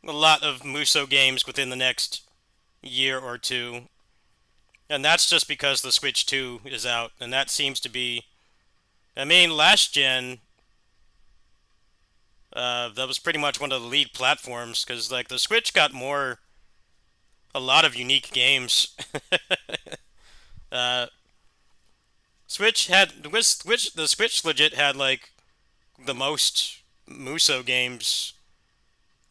a lot of Muso games within the next year or two. And that's just because the Switch 2 is out. And that seems to be... I mean, last gen... that was pretty much one of the lead platforms. Because, like, the Switch got more... a lot of unique games. The Switch legit had, like... the most Muso games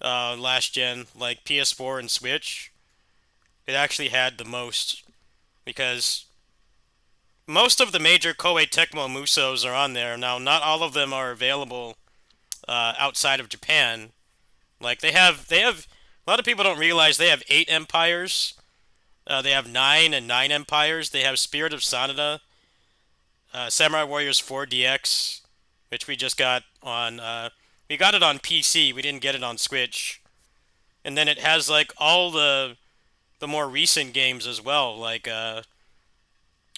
last gen, like PS4 and Switch. It actually had the most, because most of the major Koei Tecmo Musos are on there. Now, not all of them are available outside of Japan. Like they have. A lot of people don't realize they have 8 empires. They have 9 and 9 empires. They have Spirit of Sanada, Samurai Warriors 4 DX, which we just got on. We got it on PC. We didn't get it on Switch. And then it has like all the more recent games as well, like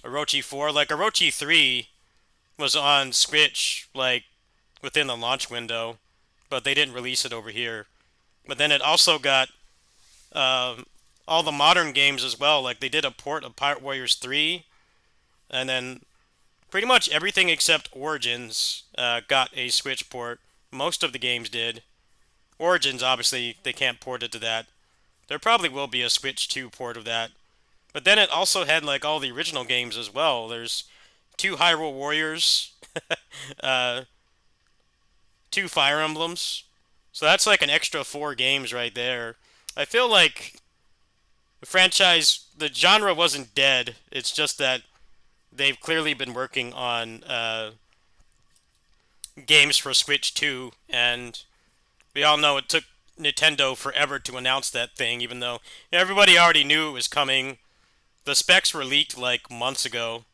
Orochi 4. Like Orochi 3 was on Switch like within the launch window, but they didn't release it over here. But then it also got all the modern games as well. Like they did a port of Pirate Warriors 3, and then pretty much everything except Origins got a Switch port. Most of the games did. Origins, obviously, they can't port it to that. There probably will be a Switch 2 port of that. But then it also had like all the original games as well. There's 2 Hyrule Warriors, 2 Fire Emblems. So that's like an extra 4 games right there. I feel like the franchise, the genre wasn't dead. It's just that they've clearly been working on games for Switch 2, and we all know it took Nintendo forever to announce that thing, even though everybody already knew it was coming. The specs were leaked like months ago,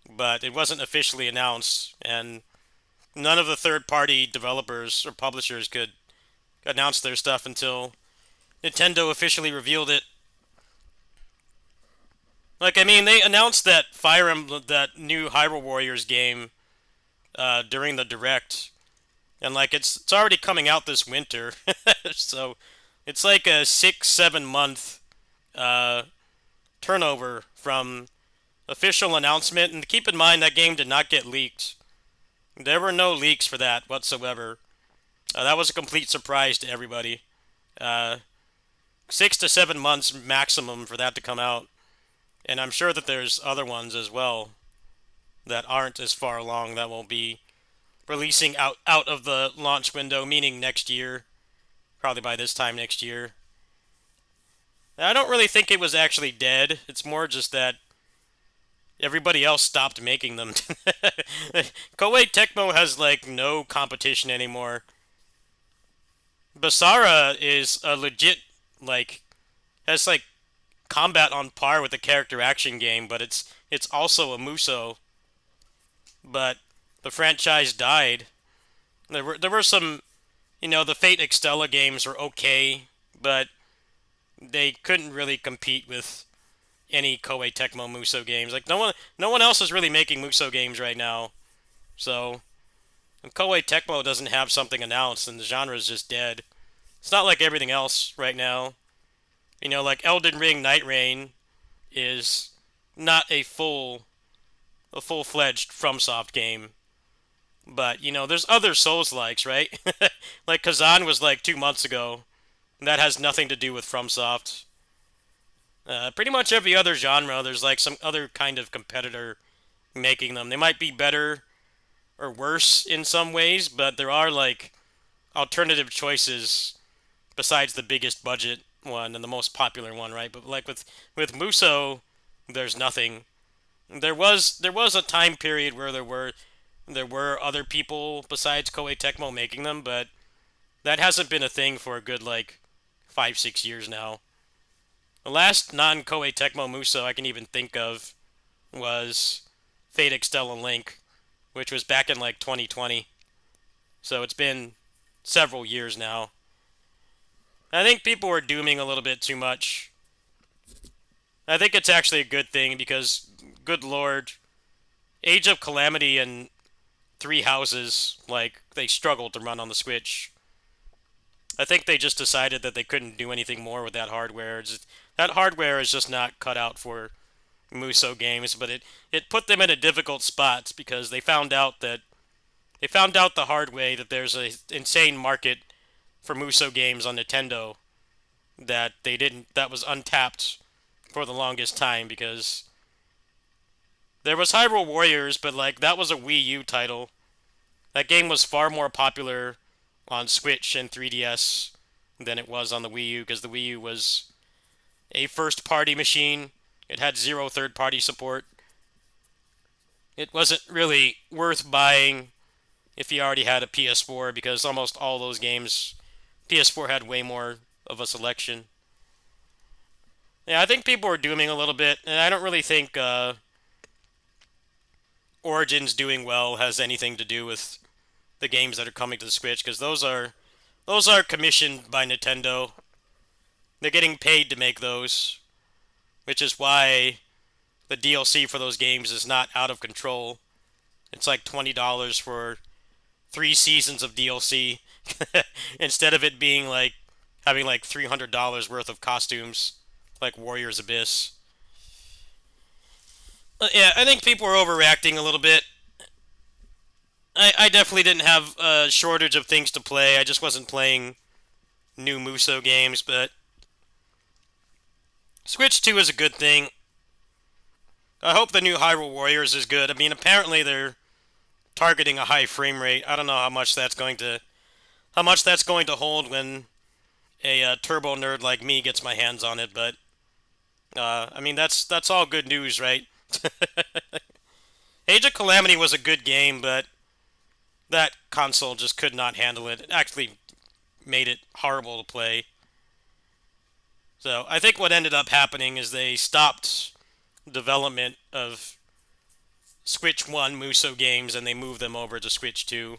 but it wasn't officially announced, and none of the third-party developers or publishers could announce their stuff until Nintendo officially revealed it. Like, I mean, they announced that Fire Emblem, that new Hyrule Warriors game, during the Direct, and like it's already coming out this winter, so it's like a 6-7 month turnover from official announcement. And keep in mind that game did not get leaked. There were no leaks for that whatsoever. That was a complete surprise to everybody. 6 to 7 months maximum for that to come out. And I'm sure that there's other ones as well that aren't as far along that will be releasing out of the launch window, meaning next year. Probably by this time next year. I don't really think it was actually dead. It's more just that everybody else stopped making them. Koei Tecmo has like no competition anymore. Basara is a legit, like, has like combat on par with a character action game, but it's also a Muso. But the franchise died. There were some, the Fate Extella games were okay, but they couldn't really compete with any Koei Tecmo Muso games. Like no one else is really making Muso games right now. So if Koei Tecmo doesn't have something announced, and the genre is just dead. It's not like everything else right now. Like Elden Ring Night Rain is not a full-fledged FromSoft game. But, there's other Souls-likes, right? Like Kazan was like 2 months ago. And that has nothing to do with FromSoft. Pretty much every other genre, there's like some other kind of competitor making them. They might be better or worse in some ways, but there are like alternative choices besides the biggest budget one and the most popular one, right? But like with Muso, there's nothing. There was a time period where there were other people besides Koei Tecmo making them, but that hasn't been a thing for a good like 5-6 years now. The last non-Koei Tecmo Muso I can even think of was Fate Extella Link, which was back in like 2020. So it's been several years now. I think people were dooming a little bit too much. I think it's actually a good thing because, good lord, Age of Calamity and Three Houses, like, they struggled to run on the Switch. I think they just decided that they couldn't do anything more with that hardware. That hardware is just not cut out for Muso games, but it put them in a difficult spot because they found out the hard way that there's an insane market for Muso games on Nintendo that was untapped for the longest time, because there was Hyrule Warriors, but like that was a Wii U title. That game was far more popular on Switch and 3DS than it was on the Wii U, because the Wii U was a first-party machine. It had zero third-party support. It wasn't really worth buying if you already had a PS4, because almost all those games, PS4 had way more of a selection. Yeah, I think people are dooming a little bit, and I don't really think Origins doing well has anything to do with the games that are coming to the Switch, because those are commissioned by Nintendo. They're getting paid to make those, which is why the DLC for those games is not out of control. It's like $20 for 3 seasons of DLC instead of it being like having like $300 worth of costumes like Warriors Abyss. Yeah, I think people are overreacting a little bit. I definitely didn't have a shortage of things to play. I just wasn't playing new Muso games, but Switch 2 is a good thing. I hope the new Hyrule Warriors is good. I mean, apparently they're targeting a high frame rate. I don't know how much that's going to hold when a turbo nerd like me gets my hands on it, but I mean, that's all good news, right? Age of Calamity was a good game, but that console just could not handle it. It actually made it horrible to play. So I think what ended up happening is they stopped development of Switch 1 Muso games and they moved them over to Switch 2,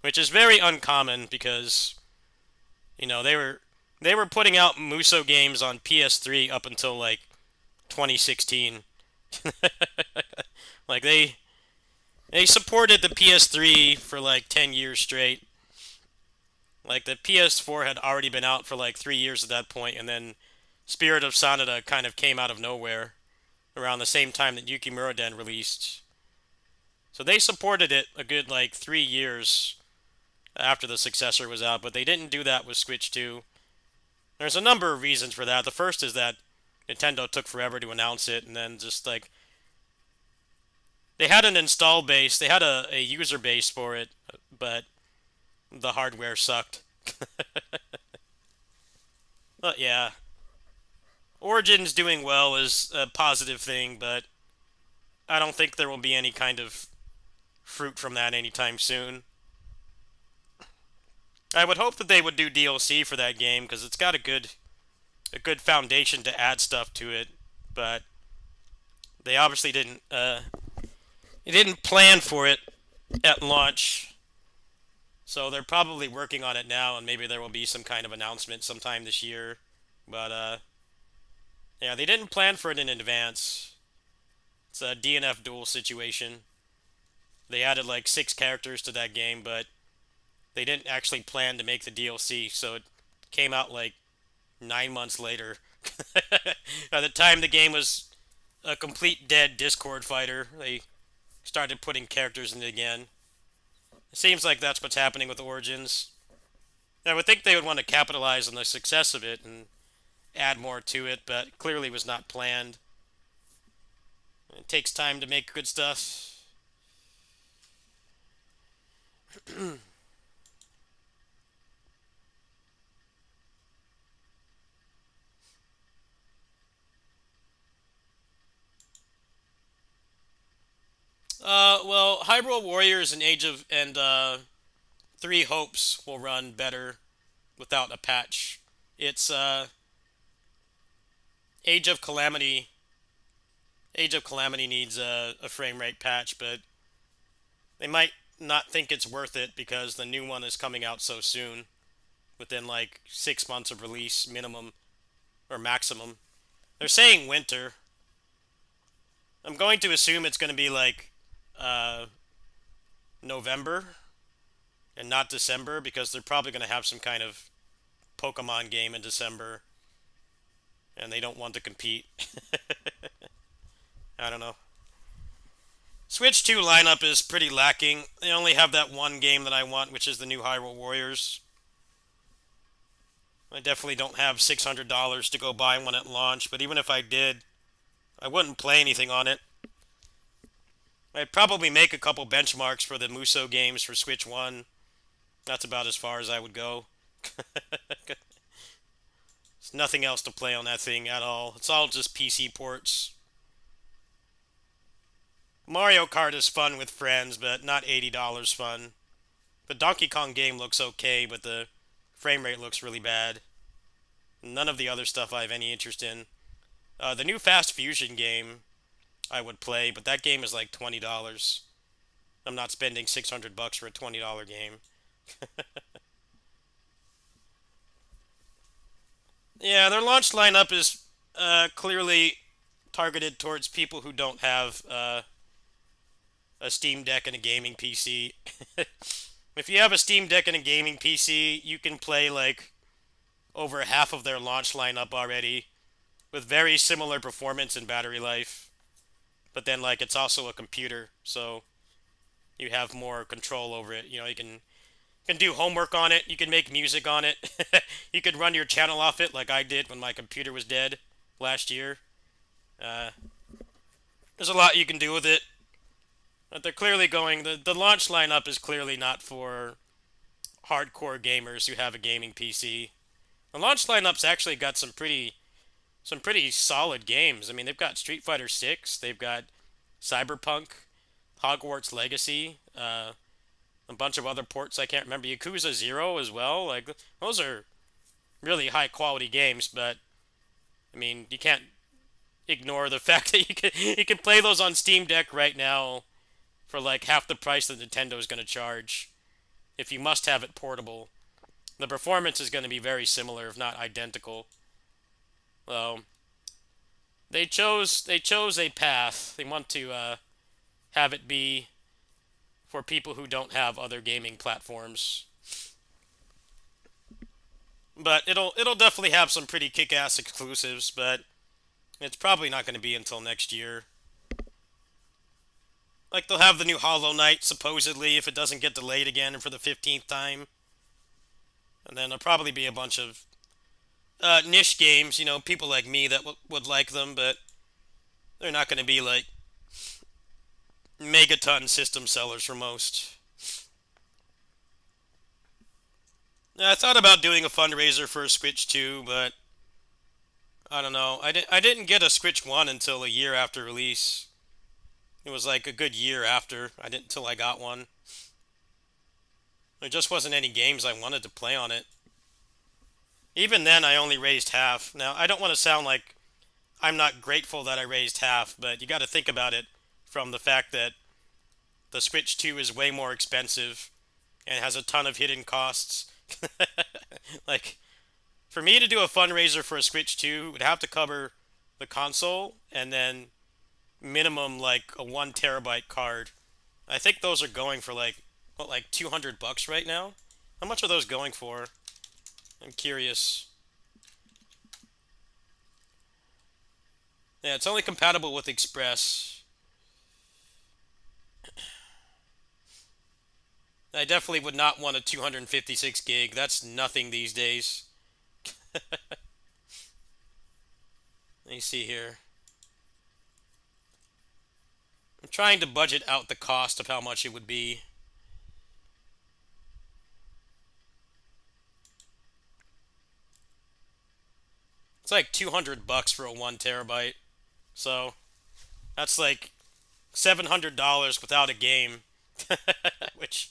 which is very uncommon because, you know, they were putting out Muso games on PS3 up until like 2016. Like they supported the PS3 for like 10 years straight. Like the PS4 had already been out for like 3 years at that point, and then Spirit of Sanada kind of came out of nowhere around the same time that Yukimura Den released. So they supported it a good like 3 years after the successor was out, but they didn't do that with Switch 2. There's a number of reasons for that. The first is that Nintendo took forever to announce it, and then just like they had an install base, they had a user base for it, but the hardware sucked. But yeah, Origins doing well is a positive thing, but I don't think there will be any kind of fruit from that anytime soon. I would hope that they would do DLC for that game, because it's got a good foundation to add stuff to it, but they obviously didn't plan for it at launch. So they're probably working on it now, and maybe there will be some kind of announcement sometime this year. But yeah, they didn't plan for it in advance. It's a DNF duel situation. They added like 6 characters to that game, but they didn't actually plan to make the DLC, so it came out like 9 months later. By the time the game was a complete dead Discord fighter, they started putting characters in it again. It seems like that's what's happening with Origins. I would think they would want to capitalize on the success of it and add more to it, but it clearly was not planned. It takes time to make good stuff. Well, Hyrule Warriors and Three Hopes will run better without a patch. It's Age of Calamity. Age of Calamity needs a frame rate patch, but they might not think it's worth it because the new one is coming out so soon, within like 6 months of release minimum or maximum. They're saying winter. I'm going to assume it's going to be like November and not December, because they're probably going to have some kind of Pokemon game in December and they don't want to compete. I don't know. Switch 2 lineup is pretty lacking. They only have that one game that I want, which is the new Hyrule Warriors. I definitely don't have $600 to go buy one at launch, but even if I did, I wouldn't play anything on it. I'd probably make a couple benchmarks for the Muso games for Switch 1. That's about as far as I would go. There's nothing else to play on that thing at all. It's all just PC ports. Mario Kart is fun with friends, but not $80 fun. The Donkey Kong game looks okay, but the frame rate looks really bad. None of the other stuff I have any interest in. The new Fast Fusion game I would play, but that game is like $20. I'm not spending $600 for a $20 game. Yeah, their launch lineup is clearly targeted towards people who don't have a Steam Deck and a gaming PC. If you have a Steam Deck and a gaming PC, you can play like over half of their launch lineup already with very similar performance and battery life. But then like it's also a computer, so you have more control over it. You know, you can do homework on it, you can make music on it. You can run your channel off it like I did when my computer was dead last year. There's a lot you can do with it. But they're clearly going, the launch lineup is clearly not for hardcore gamers who have a gaming PC. The launch lineup's actually got some pretty solid games. I mean, they've got Street Fighter 6, they've got Cyberpunk, Hogwarts Legacy, a bunch of other ports I can't remember, Yakuza 0 as well. Like, those are really high quality games, but I mean, you can't ignore the fact that you can play those on Steam Deck right now for like half the price that Nintendo's going to charge if you must have it portable. The performance is going to be very similar, if not identical. So they chose a path. They want to have it be for people who don't have other gaming platforms. But it'll definitely have some pretty kick-ass exclusives, but it's probably not going to be until next year. Like, they'll have the new Hollow Knight, supposedly, if it doesn't get delayed again for the 15th time. And then there'll probably be a bunch of niche games, you know, people like me that would like them, but they're not going to be, like, megaton system sellers for most. Now, I thought about doing a fundraiser for a Switch 2, but I don't know. I didn't get a Switch 1 until a year after release. It was like a good year after. Until I got one. There just wasn't any games I wanted to play on it. Even then, I only raised half. Now, I don't want to sound like I'm not grateful that I raised half, but you got to think about it from the fact that the Switch 2 is way more expensive and has a ton of hidden costs. Like, for me to do a fundraiser for a Switch 2, it would have to cover the console and then minimum like a 1 terabyte card. I think those are going for like, what, like $200 right now? How much are those going for? I'm curious. Yeah, it's only compatible with Express. I definitely would not want a 256 gig. That's nothing these days. Let me see here. I'm trying to budget out the cost of how much it would be. It's like $200 for a 1 terabyte. So that's like $700 without a game. Which,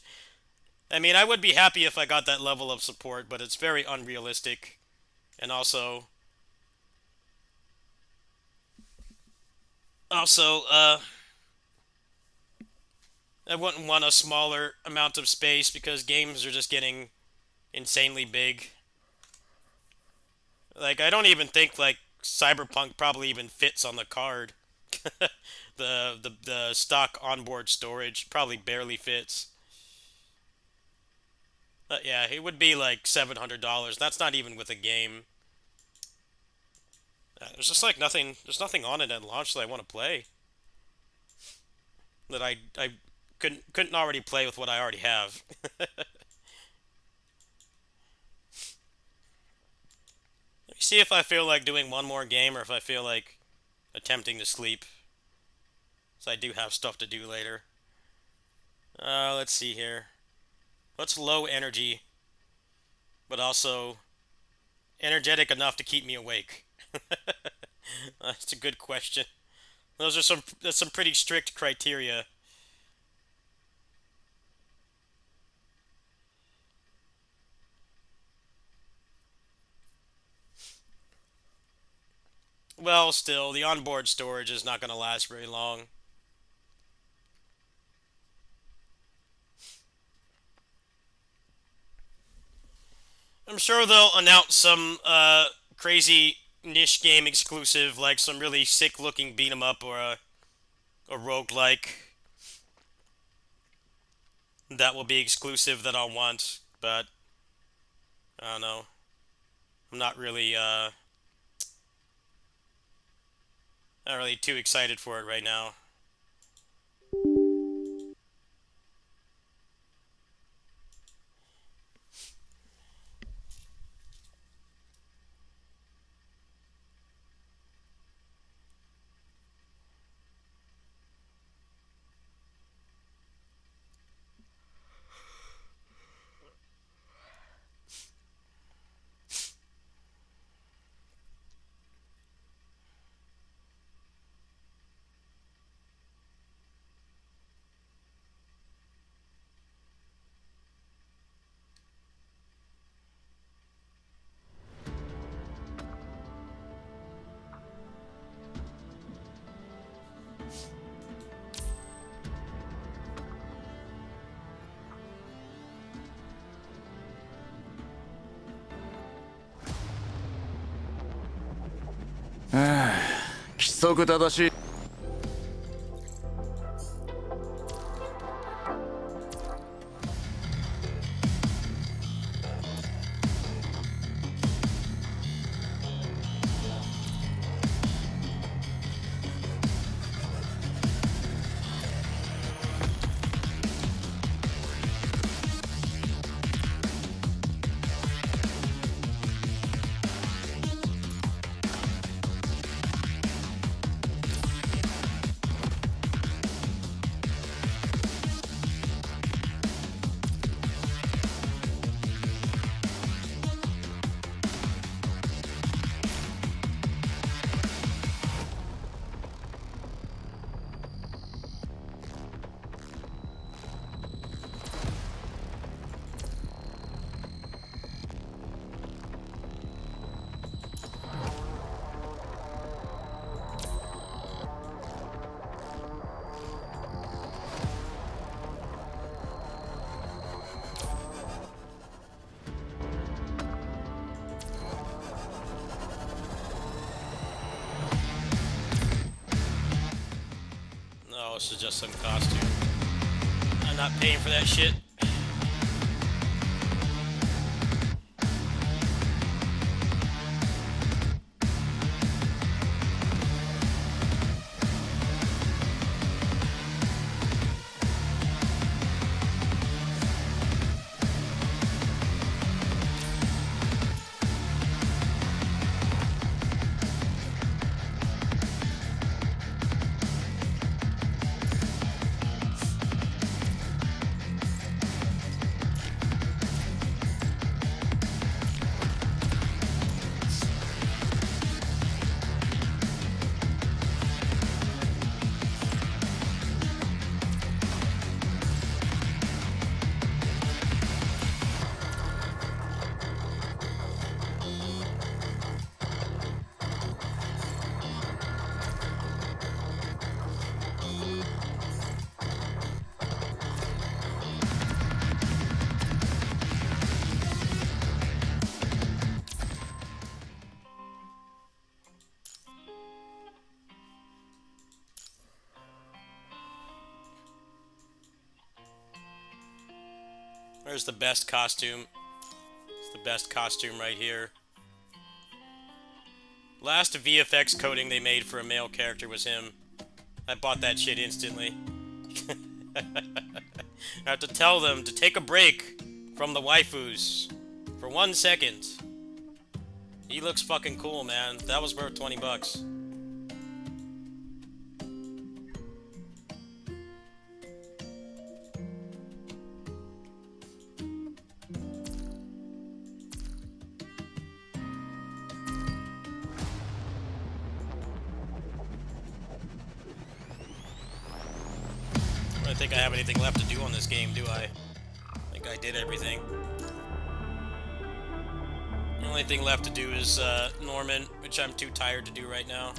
I mean, I would be happy if I got that level of support, but it's very unrealistic. And also, I wouldn't want a smaller amount of space because games are just getting insanely big. Like, I don't even think, like, Cyberpunk probably even fits on the card. The stock onboard storage probably barely fits. But yeah, it would be like $700. That's not even with a game. There's just like nothing. There's nothing on it at launch that I want to play. That I couldn't already play with what I already have. Let me see if I feel like doing one more game or if I feel like attempting to sleep. So I do have stuff to do later. Let's see here. What's low energy, but also energetic enough to keep me awake? That's a good question. That's some pretty strict criteria. Well, still, the onboard storage is not going to last very long. I'm sure they'll announce some crazy niche game exclusive, like some really sick looking beat 'em up or a roguelike that will be exclusive that I'll want, but I don't know. I'm not really too excited for it right now. Ah, 規則正しい。No, this is just some costume. I'm not paying for that shit. Where's the best costume? It's the best costume right here. Last VFX coding they made for a male character was him. I bought that shit instantly. I have to tell them to take a break from the waifus for 1 second. He looks fucking cool, man. That was worth $20. don't think I have anything left to do on this game, do I? I think I did everything. The only thing left to do is Norman, which I'm too tired to do right now.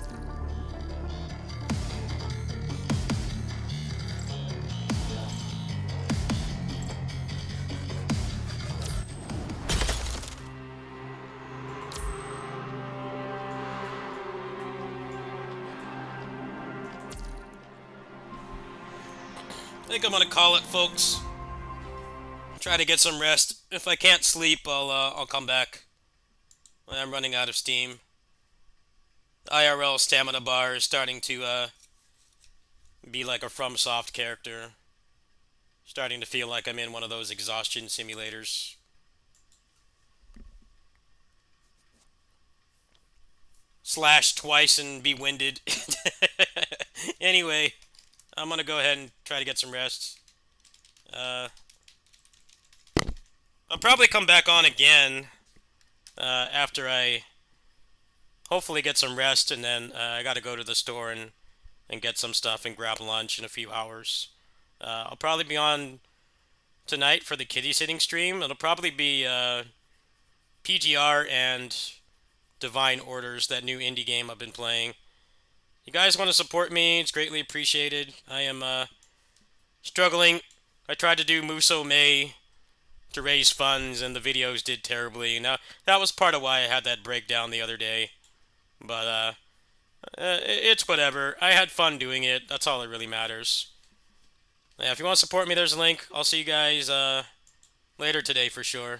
I think I'm gonna call it, folks. Try to get some rest. If I can't sleep, I'll come back. I'm running out of steam. The IRL stamina bar is starting to be like a FromSoft character. Starting to feel like I'm in one of those exhaustion simulators. Slash twice and be winded. Anyway, I'm gonna go ahead and try to get some rest. I'll probably come back on again after I hopefully get some rest, and then I gotta go to the store and get some stuff and grab lunch in a few hours. I'll probably be on tonight for the kitty sitting stream. It'll probably be PGR and Divine Orders, that new indie game I've been playing. You guys want to support me, it's greatly appreciated. I am struggling. I tried to do Muso May to raise funds, and the videos did terribly. Now, that was part of why I had that breakdown the other day. But, it's whatever. I had fun doing it. That's all that really matters. Yeah, if you want to support me, there's a link. I'll see you guys later today for sure.